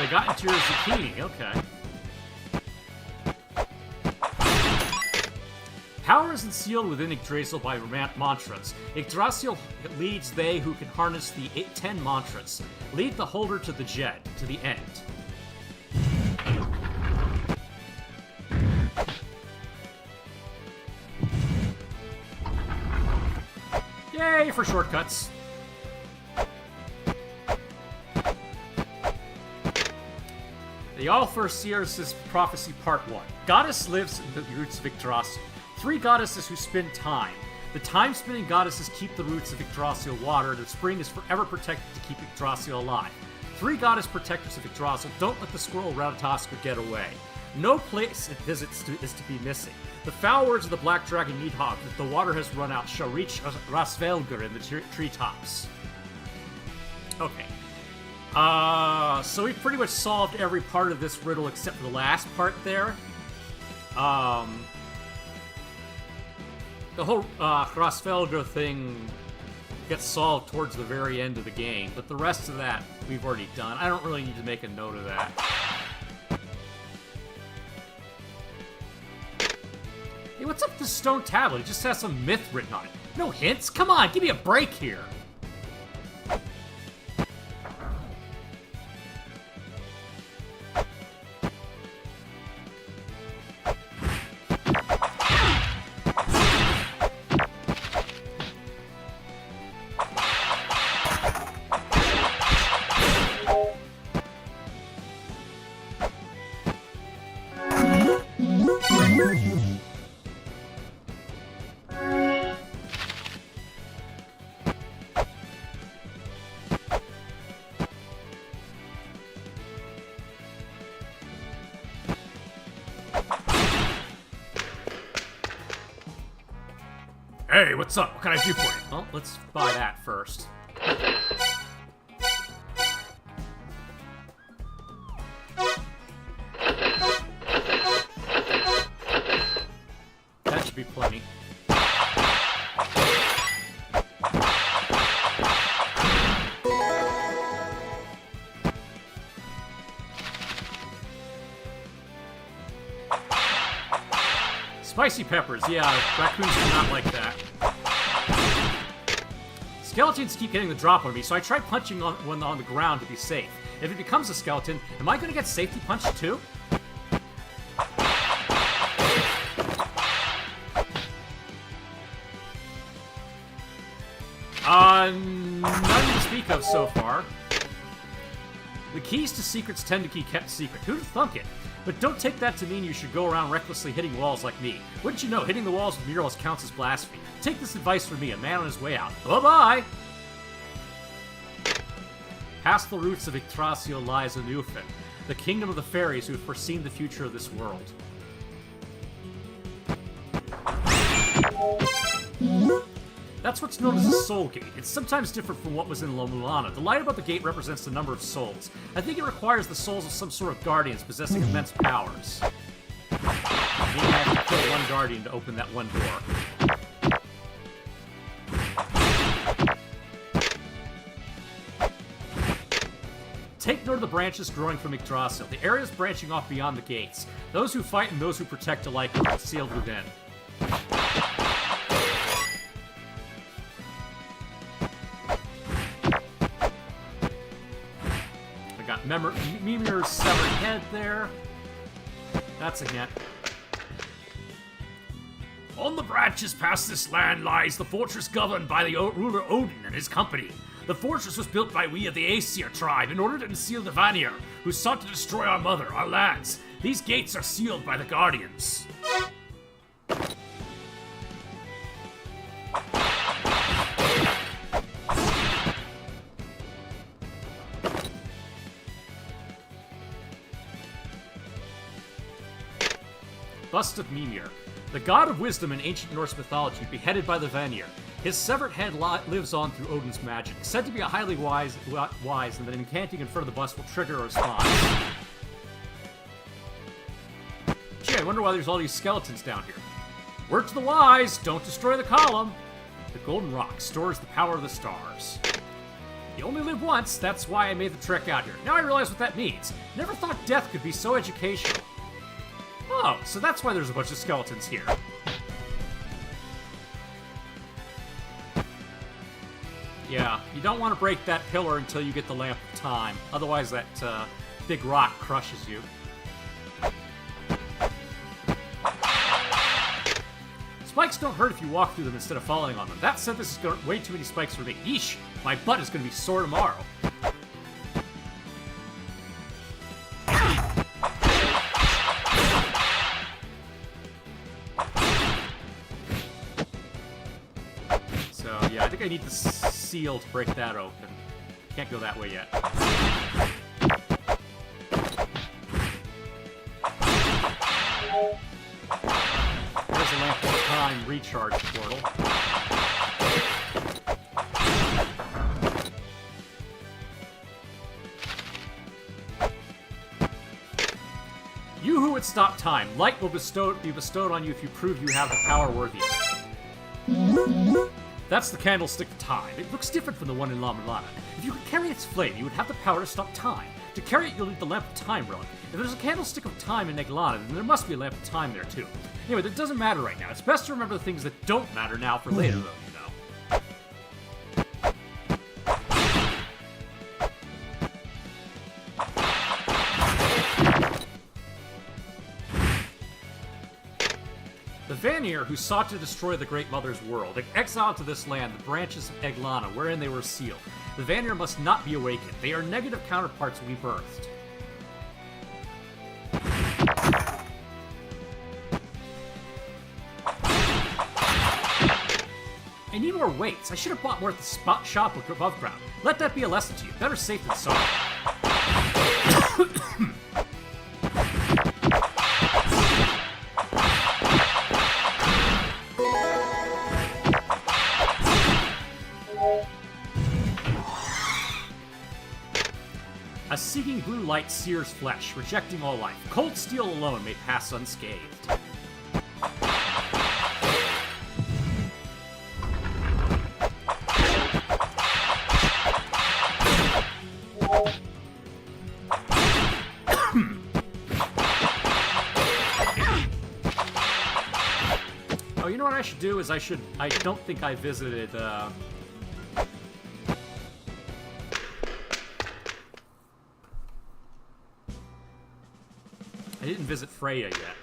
Got into your zucchini, okay. Power isn't sealed within Yggdrasil by mantras. Yggdrasil leads they who can harness the 10 mantras. Lead the holder to the Jed, to the end. Yay for shortcuts. The Allfarseer's Prophecy Part 1. Goddess lives in the roots of Yggdrasil. 3 goddesses who spin time. The time-spinning goddesses keep the roots of Yggdrasil water. The spring is forever protected to keep Yggdrasil alive. 3 goddess protectors of Yggdrasil. Don't let the squirrel Ratatoskr get away. No place it visits is to be missing. The foul words of the black dragon Nidhogg that the water has run out shall reach Rasvelgur in the treetops. Okay. So we've pretty much solved every part of this riddle except for the last part there. The whole Rasvelgur thing gets solved towards the very end of the game, but the rest of that we've already done. I don't really need to make a note of that. Hey, what's up with this stone tablet? It just has some myth written on it. No hints? Come on, give me a break here. Hey, what's up? What can I do for you? Well, let's buy that first. That should be plenty. Spicy peppers, yeah, raccoons do not like that. Skeletons keep getting the drop on me, so I try punching one on the ground to be safe. If it becomes a skeleton, am I going to get safety punched too? None to speak of so far. The keys to secrets tend to be kept secret. Who'd thunk it? But don't take that to mean you should go around recklessly hitting walls like me. Wouldn't you know, hitting the walls with murals counts as blasphemy. Take this advice from me, a man on his way out. Bye-bye! Past the roots of Yggdrasil lies Anufin, the kingdom of the fairies who have foreseen the future of this world. That's what's known as a soul gate. It's sometimes different from what was in Mulana. The light above the gate represents the number of souls. I think it requires the souls of some sort of guardians possessing immense powers. Maybe I have to kill one guardian to open that one door. Take note of the branches growing from Yggdrasil, the areas branching off beyond the gates. Those who fight and those who protect alike are sealed within. I got Mimir's severed head there. That's a hint. On the branches past this land lies the fortress governed by the ruler Odin and his company. The fortress was built by we of the Aesir tribe in order to conceal the Vanir, who sought to destroy our mother, our lands. These gates are sealed by the Guardians. Bust of Mimir. The god of wisdom in ancient Norse mythology, beheaded by the Vanir. His severed head lives on through Odin's magic, said to be a highly wise and that incanting in front of the bust will trigger a response. Gee, I wonder why there's all these skeletons down here. Word to the wise, don't destroy the column. The golden rock stores the power of the stars. You only live once, that's why I made the trek out here. Now I realize what that means. Never thought death could be so educational. Oh, so that's why there's a bunch of skeletons here. Yeah, you don't want to break that pillar until you get the Lamp of Time. Otherwise that big rock crushes you. Spikes don't hurt if you walk through them instead of falling on them. That said, this is way too many spikes for me. Yeesh, my butt is going to be sore tomorrow. I think I need the seal to break that open. Can't go that way yet. There's a Lamp of Time recharge portal. You who would stop time, light will be bestowed on you if you prove you have the power worthy. That's the candlestick of time. It looks different from the one in La Mulana. If you could carry its flame, you would have the power to stop time. To carry it, you'll need the Lamp of Time relic. If there's a candlestick of time in Neglana, then there must be a Lamp of Time there too. Anyway, that doesn't matter right now. It's best to remember the things that don't matter now for later, though, you know. The Vanir, who sought to destroy the Great Mother's world, exiled to this land the branches of Eglana, wherein they were sealed. The Vanir must not be awakened. They are negative counterparts rebirthed. I need more weights. I should have bought more at the shop above ground. Let that be a lesson to you. Better safe than sorry. A seeking blue light sears flesh, rejecting all life. Cold steel alone may pass unscathed. Oh, you know what I should do is I don't think I visited, I didn't visit Freya yet.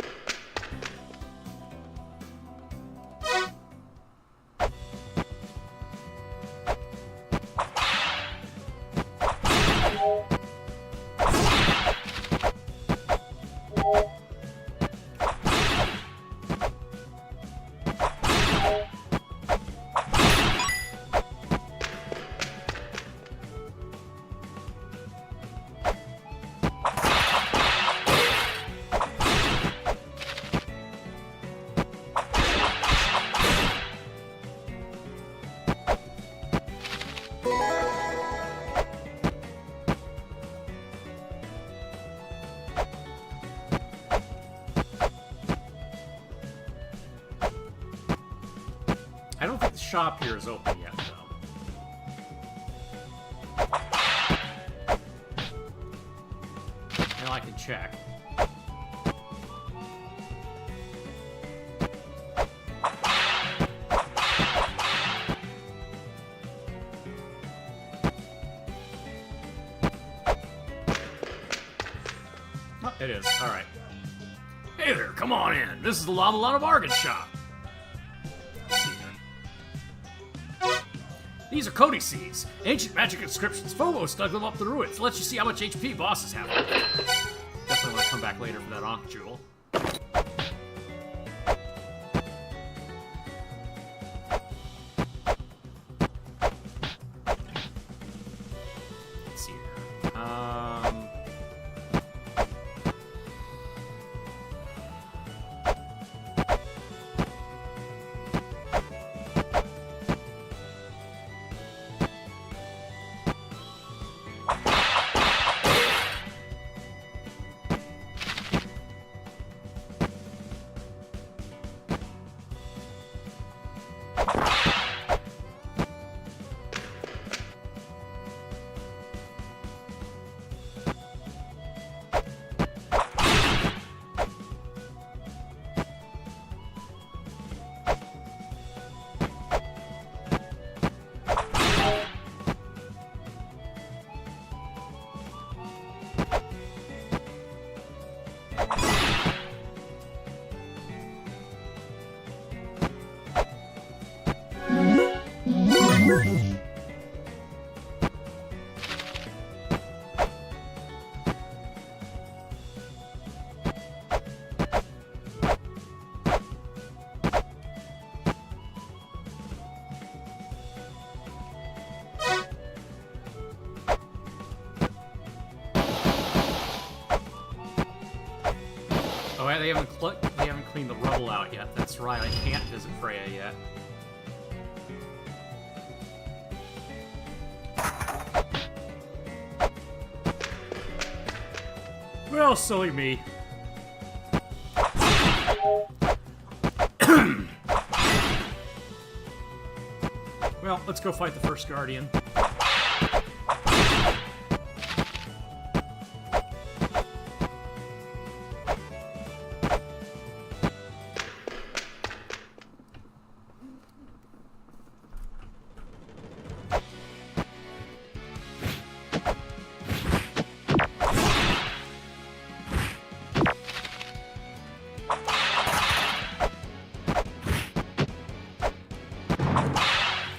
I don't think the shop here is open yet, though. Now I can check. Oh, it is. All right. Hey there, come on in. This is the Mulana bargain shop. Let's see here. These are codices, ancient magic inscriptions. Phobos dug them up the ruins. Lets you see how much HP bosses have. Definitely want to come back later for that Ankh Jewel. Let's see here. Oh, they haven't cleaned the rubble out yet. That's right. I can't visit Freya yet. Well, silly me. Well, let's go fight the first Guardian.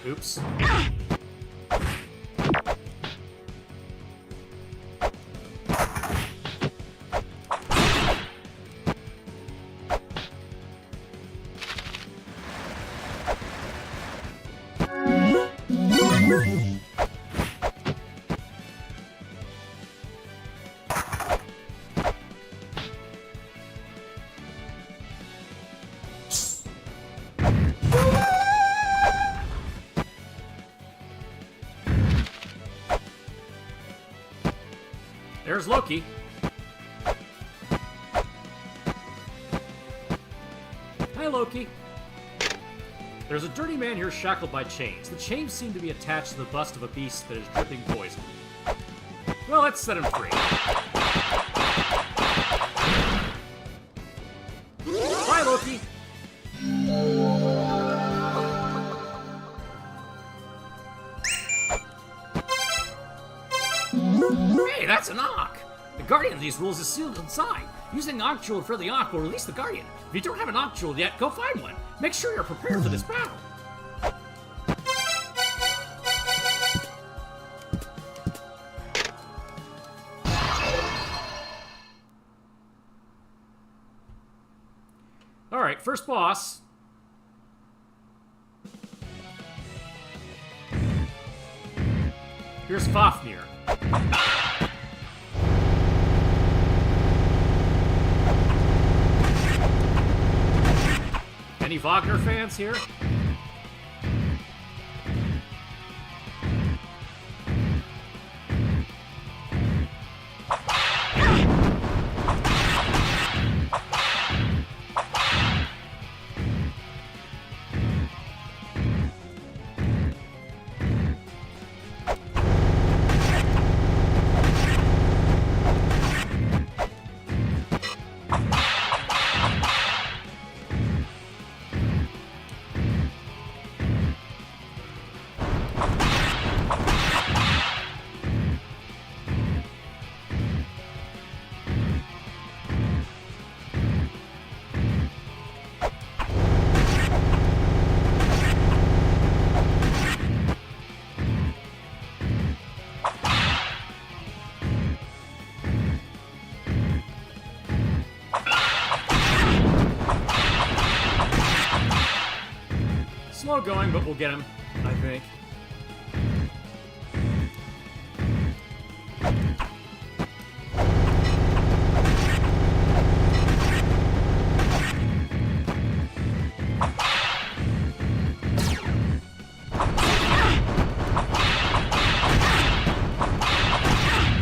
Oops. There's Loki. Hi, Loki. There's a dirty man here shackled by chains. The chains seem to be attached to the bust of a beast that is dripping poison. Well, let's set him free. Bye, Loki. Hey, that's an Ankh! The Guardian of these rules is sealed inside. Using the Ankh Jewel for the Ankh will release the Guardian. If you don't have an Ankh Jewel yet, go find one. Make sure you're prepared for this battle. Alright, first boss. Here's Fafnir. Any Wagner fans here? going, but we'll get him, I think.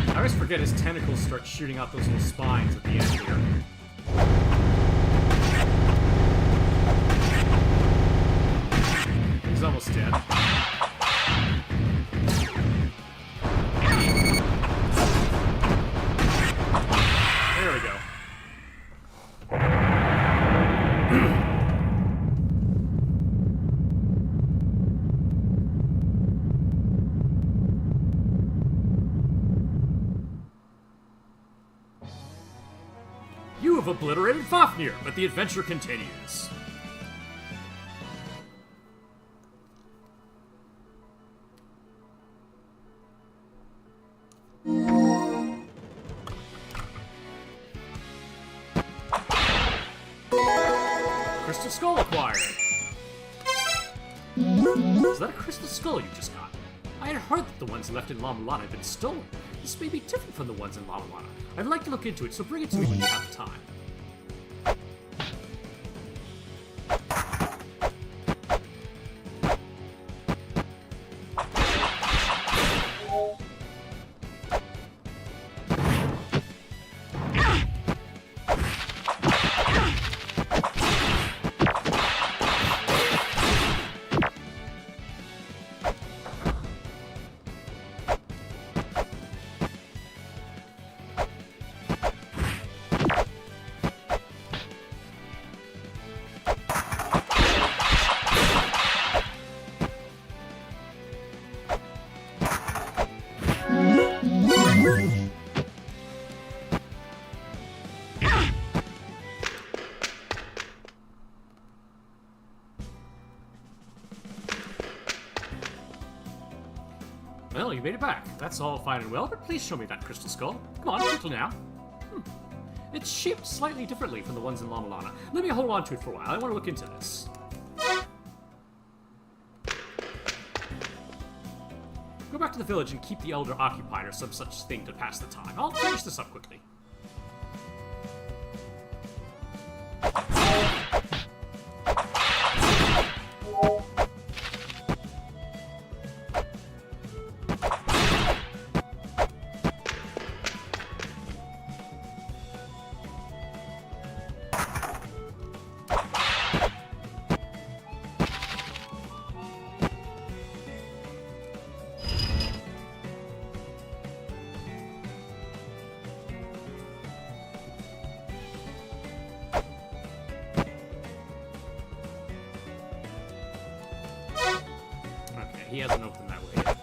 I always forget his tentacles start shooting out those little spines at the end here. He's almost dead. There we go. You have obliterated Fafnir, but the adventure continues. Crystal Skull acquired. Is that a crystal skull you just got? I had heard that the ones left in La Mulana had been stolen. This may be different from the ones in La Mulana. I'd like to look into it, so bring it to me when you have the time. Well, you made it back. That's all fine and well, but please show me that crystal skull. Come on, quickly now. It's shaped slightly differently from the ones in La Mulana. Let me hold on to it for a while. I want to look into this. Go back to the village and keep the elder occupied or some such thing to pass the time. I'll finish this up quickly. He hasn't opened that way yet.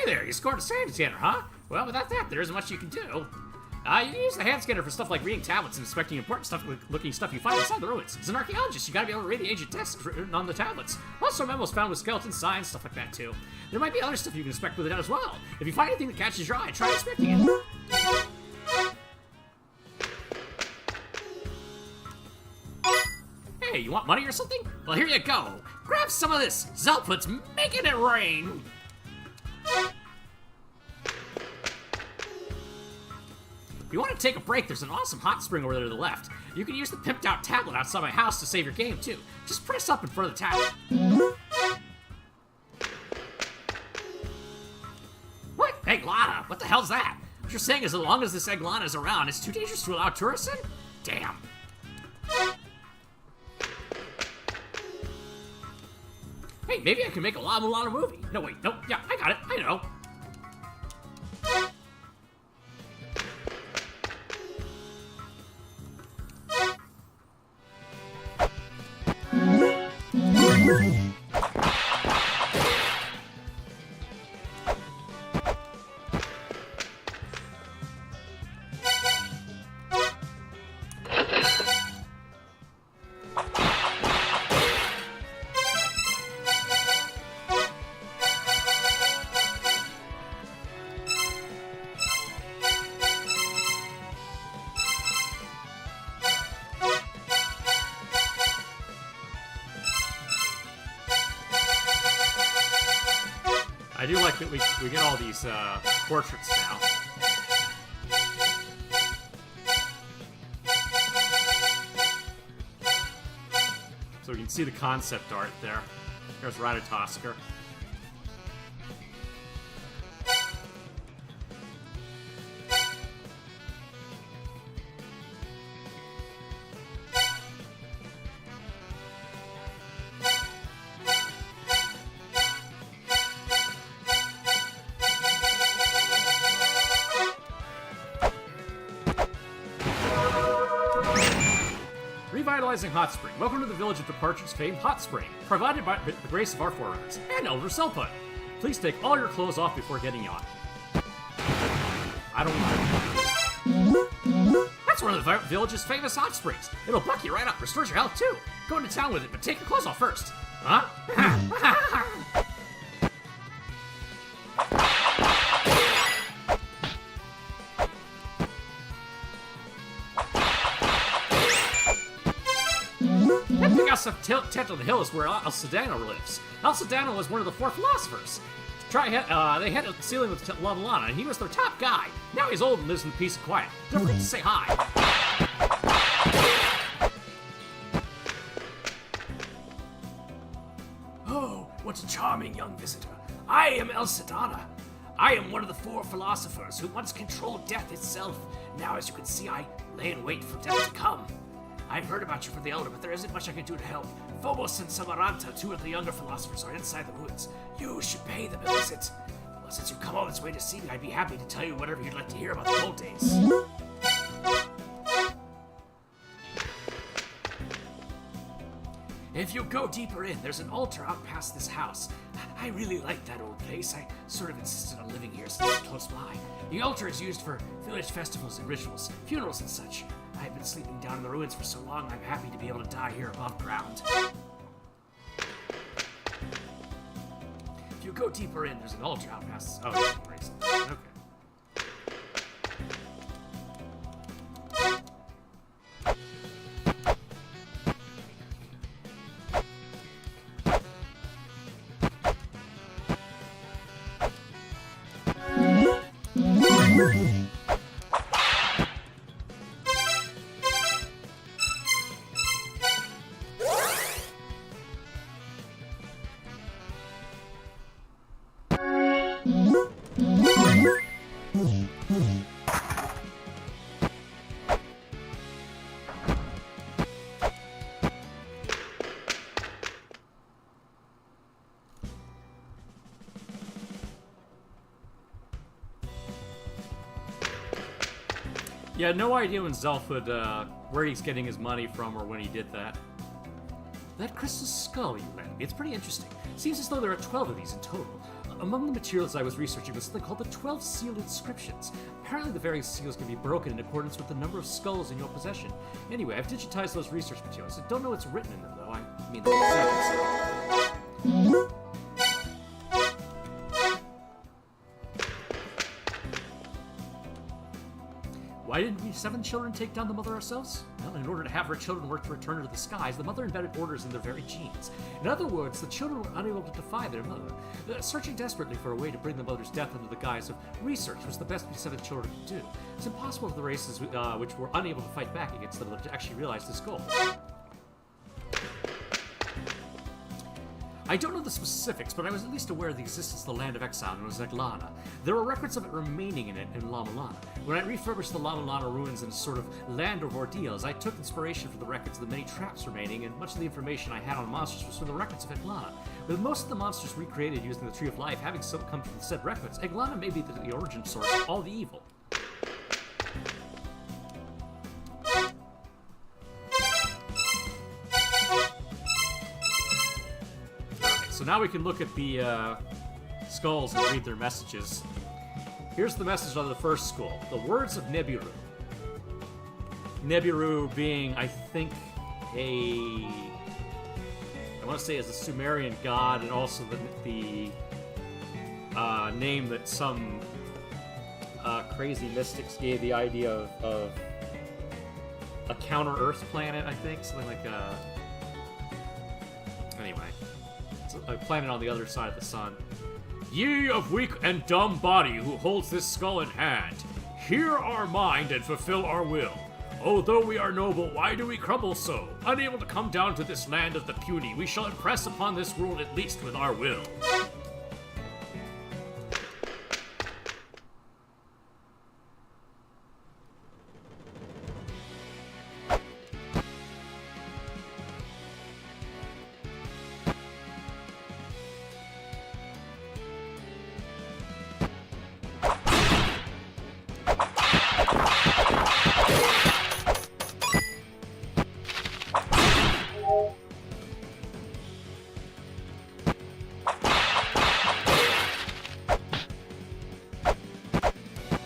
There, you scored a sand scanner, huh? Well, without that, there isn't much you can do. You can use the hand scanner for stuff like reading tablets and inspecting important looking stuff you find inside the ruins. As an archaeologist, you gotta be able to read the ancient text written on the tablets. Also, memos found with skeleton signs, stuff like that too. There might be other stuff you can inspect with it as well. If you find anything that catches your eye, try inspecting it. Hey, you want money or something? Well, here you go. Grab some of this. Zelput's making it rain. If you want to take a break, there's an awesome hot spring over there to the left. You can use the pimped out tablet outside my house to save your game, too. Just press up in front of the tablet. Egglana? What the hell's that? What you're saying is as long as this Egglana is around, it's too dangerous to allow tourists in? Damn. Hey, maybe I can make a La Mulana movie. No, wait, no, yeah, I got it, I know. I do like that we get all these portraits now. So we can see the concept art there. There's Ratatosker. Revitalizing Hot Spring. Welcome to the village of Departure's famed Hot Spring, provided by the grace of our forerunners and Elder Selput. Please take all your clothes off before getting on. I don't know. That's one of the village's famous hot springs. It'll buck you right up, restores your health too. Go into town with it, but take your clothes off first. Huh? Tent on the hill is where Alcidano lives. Alcidano was one of the 4 philosophers. They had a ceiling with Mulana, and he was their top guy. Now he's old and lives in peace and quiet. Don't forget to say hi. Oh, what a charming young visitor. I am Alcidana. I am one of the 4 philosophers who once controlled death itself. Now, as you can see, I lay in wait for death to come. I've heard about you from the Elder, but there isn't much I can do to help. Phobos and Samaranta, 2 of the younger philosophers, are inside the ruins. You should pay them a visit. Well, since you've come all this way to see me, I'd be happy to tell you whatever you'd like to hear about the old days. If you go deeper in, there's an altar out past this house. I really like that old place. I sort of insisted on living here since it's close by. The altar is used for village festivals and rituals, funerals and such. I've been sleeping down in the ruins for so long, I'm happy to be able to die here above ground. If you go deeper in, there's an altar out past... Oh, okay. Yeah, no idea when Zelfwood, where he's getting his money from or when he did that. That crystal skull you lent me, it's pretty interesting. Seems as though there are 12 of these in total. Among the materials I was researching was something called the 12 sealed inscriptions. Apparently the various seals can be broken in accordance with the number of skulls in your possession. Anyway, I've digitized those research materials. I don't know what's written in them, though. I mean, the seals. Why didn't we 7 children take down the mother ourselves? Well, in order to have her children work to return her to the skies, the mother embedded orders in their very genes. In other words, the children were unable to defy their mother. Searching desperately for a way to bring the mother's death under the guise of research was the best we 7 children could do. It's impossible for the races which were unable to fight back against the mother to actually realize this goal. I don't know the specifics, but I was at least aware of the existence of the land of exile known as Mulana. There are records of it remaining in it in La Mulana. When I refurbished the La Mulana ruins in a sort of land of ordeals, I took inspiration from the records of the many traps remaining, and much of the information I had on monsters was from the records of Eglana. With most of the monsters recreated using the Tree of Life having some come from the said records, Eglana may be the origin source of all the evil. So now we can look at the skulls and read their messages. Here's the message on the first skull. The words of Nibiru. Nibiru being, I think, I want to say is a Sumerian god, and also the name that some crazy mystics gave the idea of a counter-Earth planet, I think. Something like anyway. A planet on the other side of the sun. Ye of weak and dumb body who holds this skull in hand, hear our mind and fulfill our will. Although we are noble, why do we crumble so? Unable to come down to this land of the puny, we shall impress upon this world at least with our will.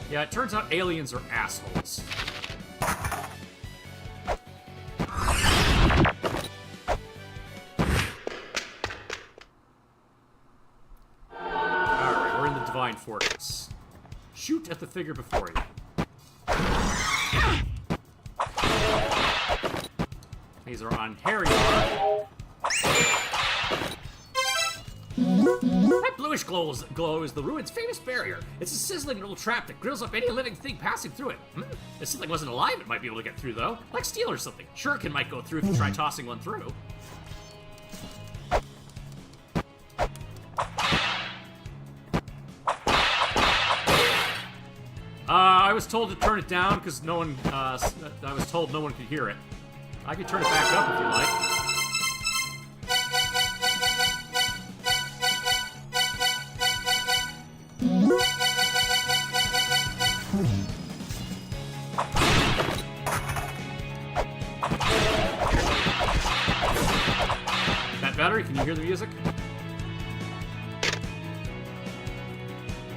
Yeah, it turns out aliens are assholes. Alright, we're in the Divine Fortress. Shoot at the figure before you. These are on Harry. That bluish glow is the ruin's famous barrier. It's a sizzling little trap that grills up any living thing passing through it. If something wasn't alive, it might be able to get through, though. Like steel or something. Shuriken might go through if you try tossing one through. I was told to turn it down because no one, I was told no one could hear it. I could turn it back up if you like. Better? Can you hear the music?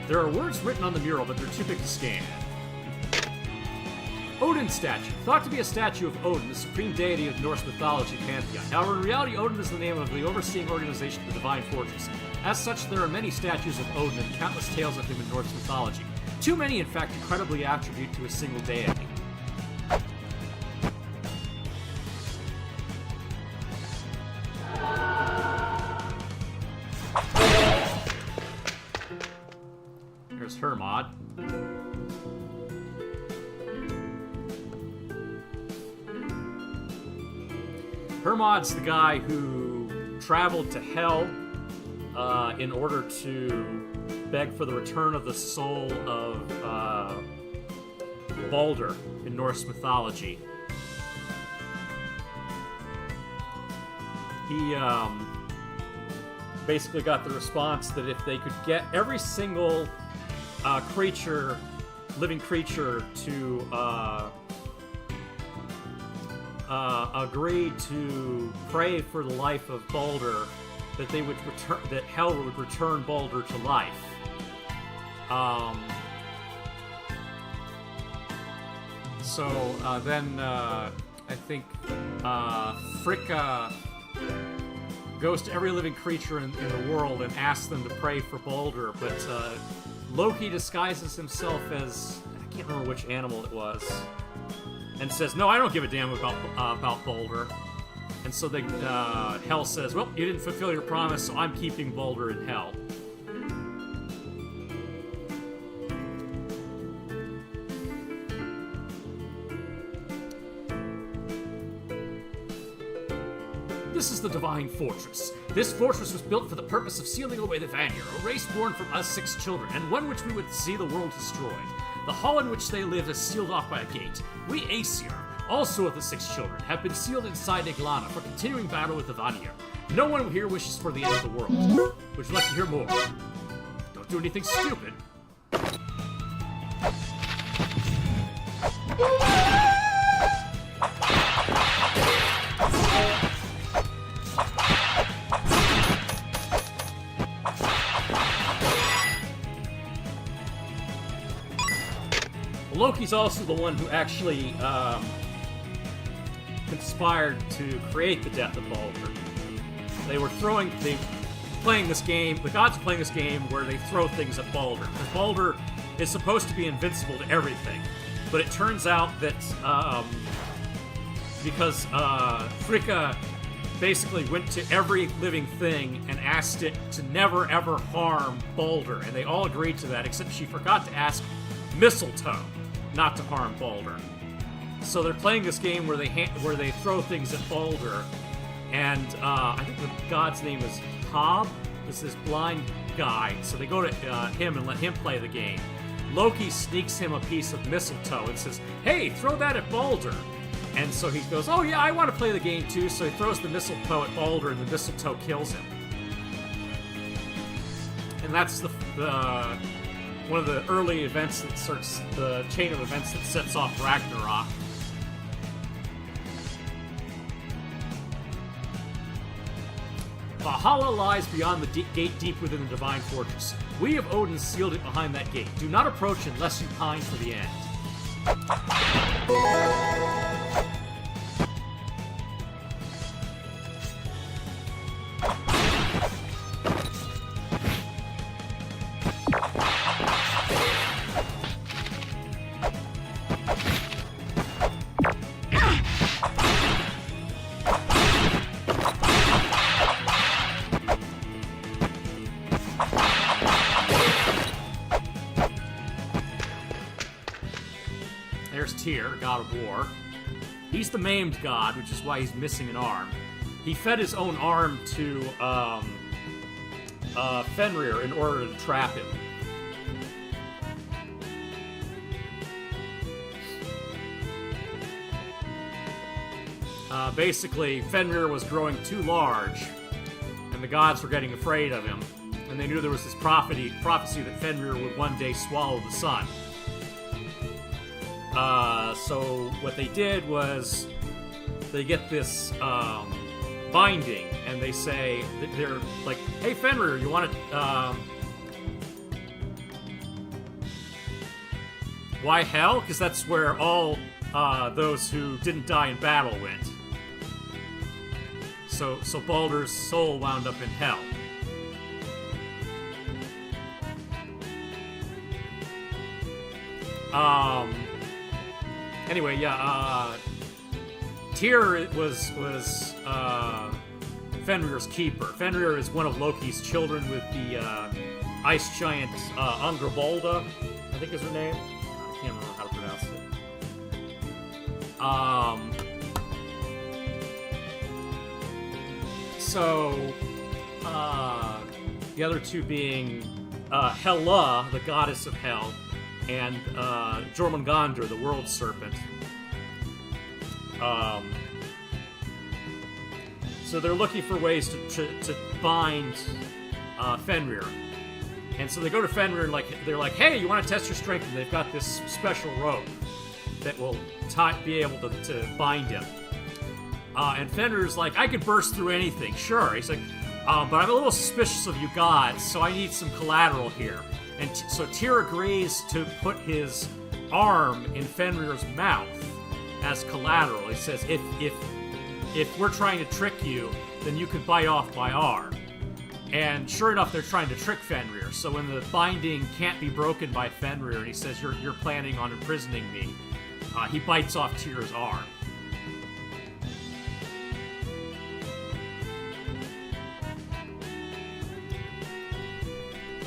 There are words written on the mural, but they're too big to scan. Odin statue. Thought to be a statue of Odin, the supreme deity of Norse mythology pantheon. However, in reality, Odin is the name of the overseeing organization of the Divine Fortress. As such, there are many statues of Odin and countless tales of him in Norse mythology. Too many, in fact, to credibly attribute to a single deity. Hermod. Hermod's the guy who traveled to Hell in order to beg for the return of the soul of Baldur in Norse mythology. He basically got the response that if they could get every single living creature to agree to pray for the life of Baldur, that they would return, that Hell would return Baldur to life. Then I think Fricka goes to every living creature in the world and asks them to pray for Baldur, but Loki disguises himself as, I can't remember which animal it was, and says, no, I don't give a damn about Baldur. And so Hell says, well, you didn't fulfill your promise, so I'm keeping Baldur in Hell. This is the Divine Fortress. This fortress was built for the purpose of sealing away the Vanir, a race born from us 6 children, and one which we would see the world destroyed. The hall in which they live is sealed off by a gate. We Aesir, also of the 6 children, have been sealed inside Mulana for continuing battle with the Vanir. No one here wishes for the end of the world. Would you like to hear more? Don't do anything stupid. Loki's also the one who actually conspired to create the death of Baldur. Playing this game, the gods are playing this game where they throw things at Baldur. Because Baldur is supposed to be invincible to everything. But it turns out that because Fricka basically went to every living thing and asked it to never ever harm Baldur. And they all agreed to that, except she forgot to ask Mistletoe not to harm Baldur. So they're playing this game where they throw things at Baldur, and I think the god's name is Hob. It's this blind guy. So they go to him and let him play the game. Loki sneaks him a piece of mistletoe and says, "Hey, throw that at Baldur." And so he goes, "Oh yeah, I want to play the game too." So he throws the mistletoe at Baldur, and the mistletoe kills him. And that's the one of the early events that starts the chain of events that sets off Ragnarok. Valhalla lies beyond the gate deep within the Divine Fortress. We of Odin sealed it behind that gate. Do not approach unless you pine for the end. Tyr, god of war. He's the maimed god, which is why he's missing an arm. He fed his own arm to Fenrir in order to trap him. Basically, Fenrir was growing too large, and the gods were getting afraid of him, and they knew there was this prophecy that Fenrir would one day swallow the sun. So what they did was they get this binding, and they say that they're like, "Hey Fenrir, you want to?" Why hell? Because that's where all those who didn't die in battle went. So Baldur's soul wound up in hell. Anyway, yeah, Tyr was Fenrir's keeper. Fenrir is one of Loki's children with the ice giant Angrboda, I think is her name. I can't remember how to pronounce it. So, the other two being Hela, the goddess of hell, and Jormungandr, the world serpent. So they're looking for ways to bind Fenrir. And so they go to Fenrir and they're like, "Hey, you want to test your strength?" And they've got this special rope that will be able to bind him. And Fenrir's like, "I could burst through anything, sure." He's like, "But I'm a little suspicious of you gods, so I need some collateral here." And so Tyr agrees to put his arm in Fenrir's mouth as collateral. He says, if we're trying to trick you, then you could bite off my arm. And sure enough, they're trying to trick Fenrir. So when the binding can't be broken by Fenrir, and he says, you're planning on imprisoning me, he bites off Tyr's arm.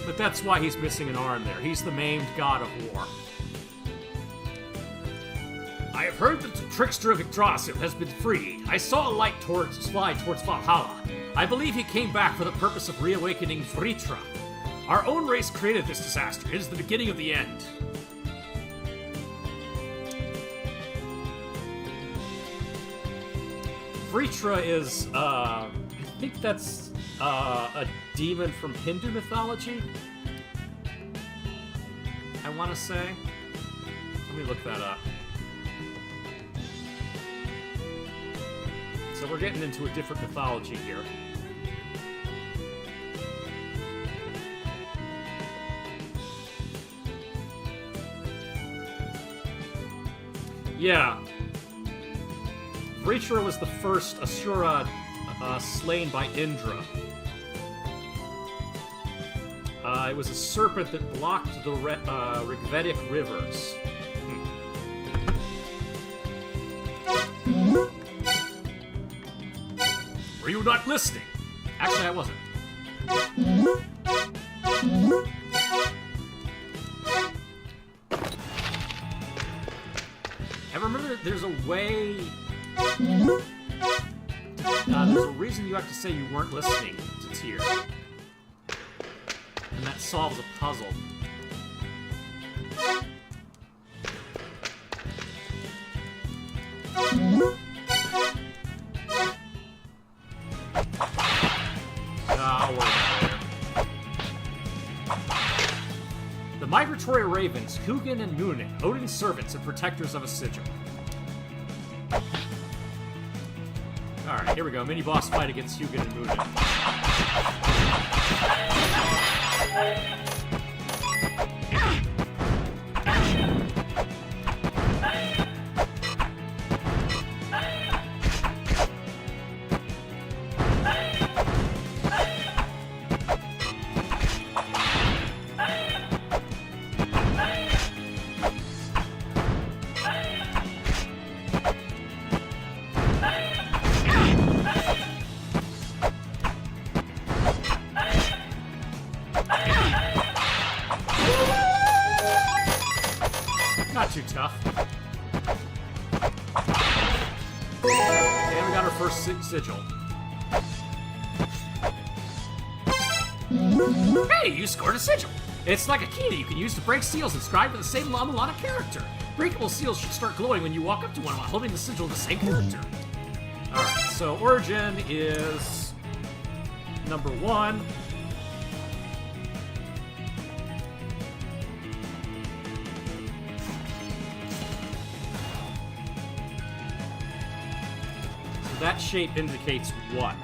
But that's why he's missing an arm there. He's the maimed god of war. I have heard that the trickster of Yggdrasil has been freed. I saw a light fly towards Valhalla. I believe he came back for the purpose of reawakening Vritra. Our own race created this disaster. It is the beginning of the end. Vritra is, I think that's a demon from Hindu mythology. I want to say. Let me look that up. So we're getting into a different mythology here. Yeah. Vritra was the first Asura slain by Indra. It was a serpent that blocked the Rigvedic rivers. Were you not listening? Actually, I wasn't. And remember, there's a way... there's a reason you have to say you weren't listening to Tyr. And that solves a puzzle. The migratory ravens, Hugin and Munin, Odin's servants and protectors of a sigil. Alright, here we go. Mini-boss fight against Hugin and Munin. Not too tough. And we got our first sigil. Hey, you scored a sigil! It's like a key that you can use to break seals inscribed with the same Mulana character. Breakable seals should start glowing when you walk up to one while holding the sigil of the same character. Alright, so origin is number 1. That shape indicates what?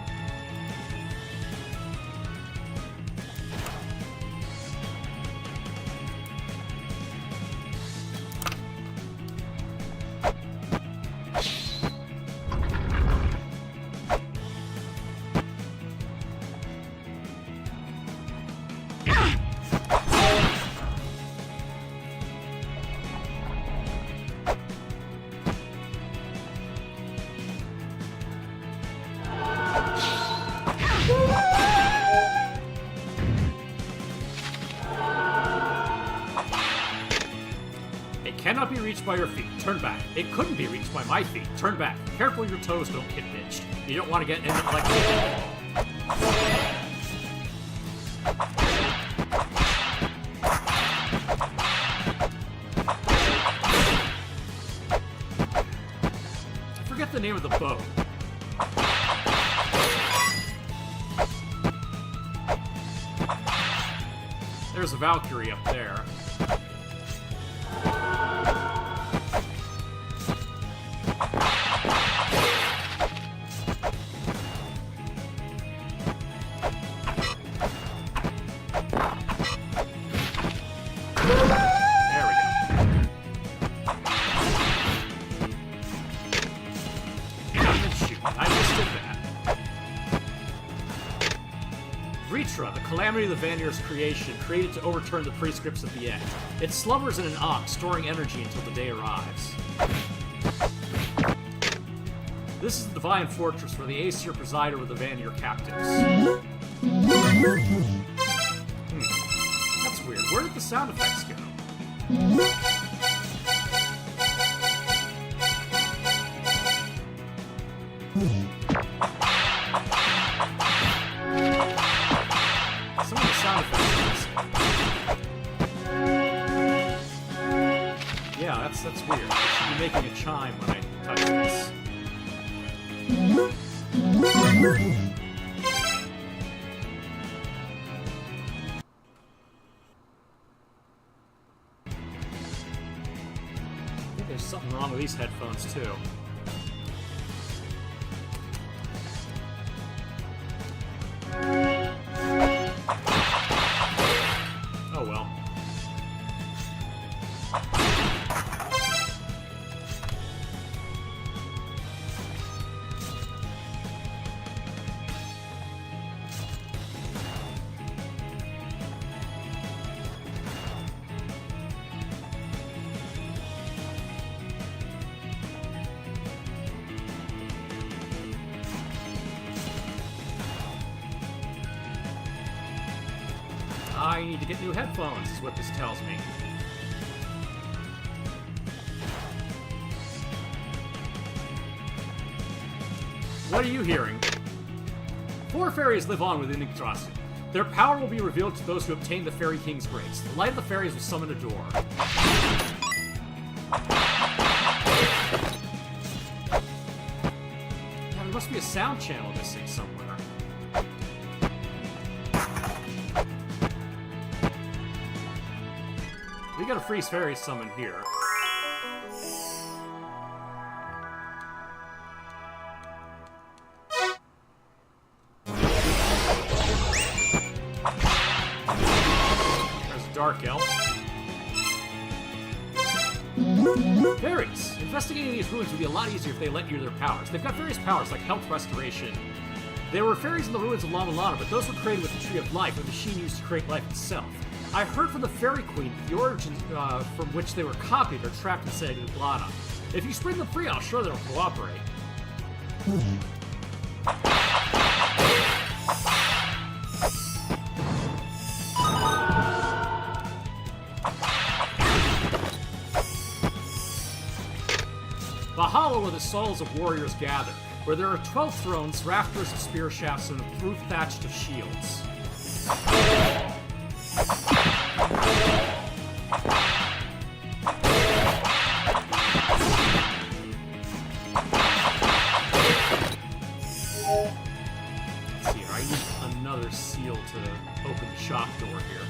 Cannot be reached by your feet. Turn back. It couldn't be reached by my feet. Turn back. Careful your toes don't get pinched. You don't want to get in it like I forget the name of the boat. There's a Valkyrie up there. The calamity of the Vanir's creation, created to overturn the prescripts of the end. It slumbers in an ox, storing energy until the day arrives. This is the divine fortress where the Aesir preside over the Vanir captives. That's weird. Where did the sound effects go? Some of the sound effects. Yeah, that's weird. It should be making a chime when I touch this. I think there's something wrong with these headphones too. Oh well. I need to get new headphones, is what this tells me. What are you hearing? 4 fairies live on within Yggdrasil. Their power will be revealed to those who obtain the Fairy King's grace. The light of the fairies will summon a door. Yeah, there must be a sound channel missing somewhere. We got a freeze fairy summon here. There's a dark elf. Fairies! Investigating these ruins would be a lot easier if they let you their powers. They've got various powers like health restoration. There were fairies in the ruins of Mulana, but those were created with the Tree of Life, a machine used to create life itself. I heard from the Fairy Queen that the origins from which they were copied are trapped inside Mulana. If you spring them free, I'm sure they'll cooperate. The hollow where the souls of warriors gather, where there are 12 thrones, rafters of spear shafts, and a roof thatched of shields. Let's see here, I need another seal to open the shop door here.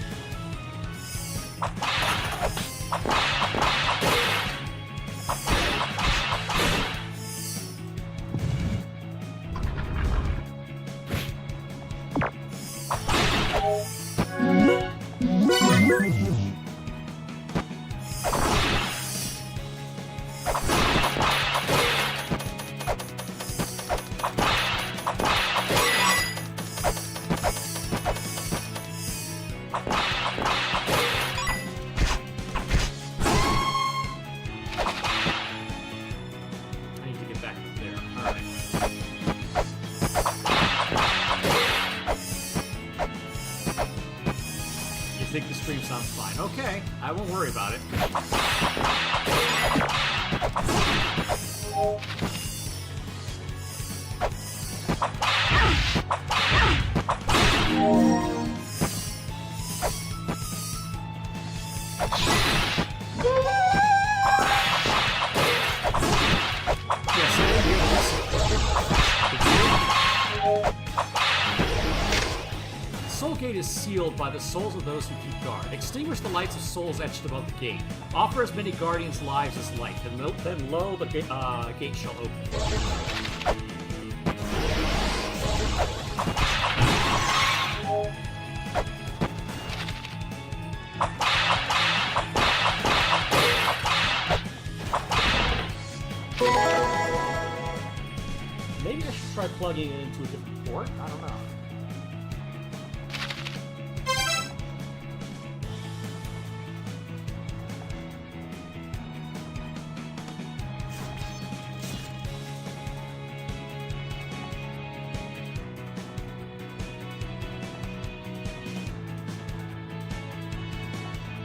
Think the stream sounds fine. Okay, I won't worry about it. Soul Gate is sealed by the souls of those who keep guard. Extinguish the lights of souls etched above the gate. Offer as many guardians' lives as light, and then lo, the gate shall open. Maybe I should try plugging it into a different port? I don't know.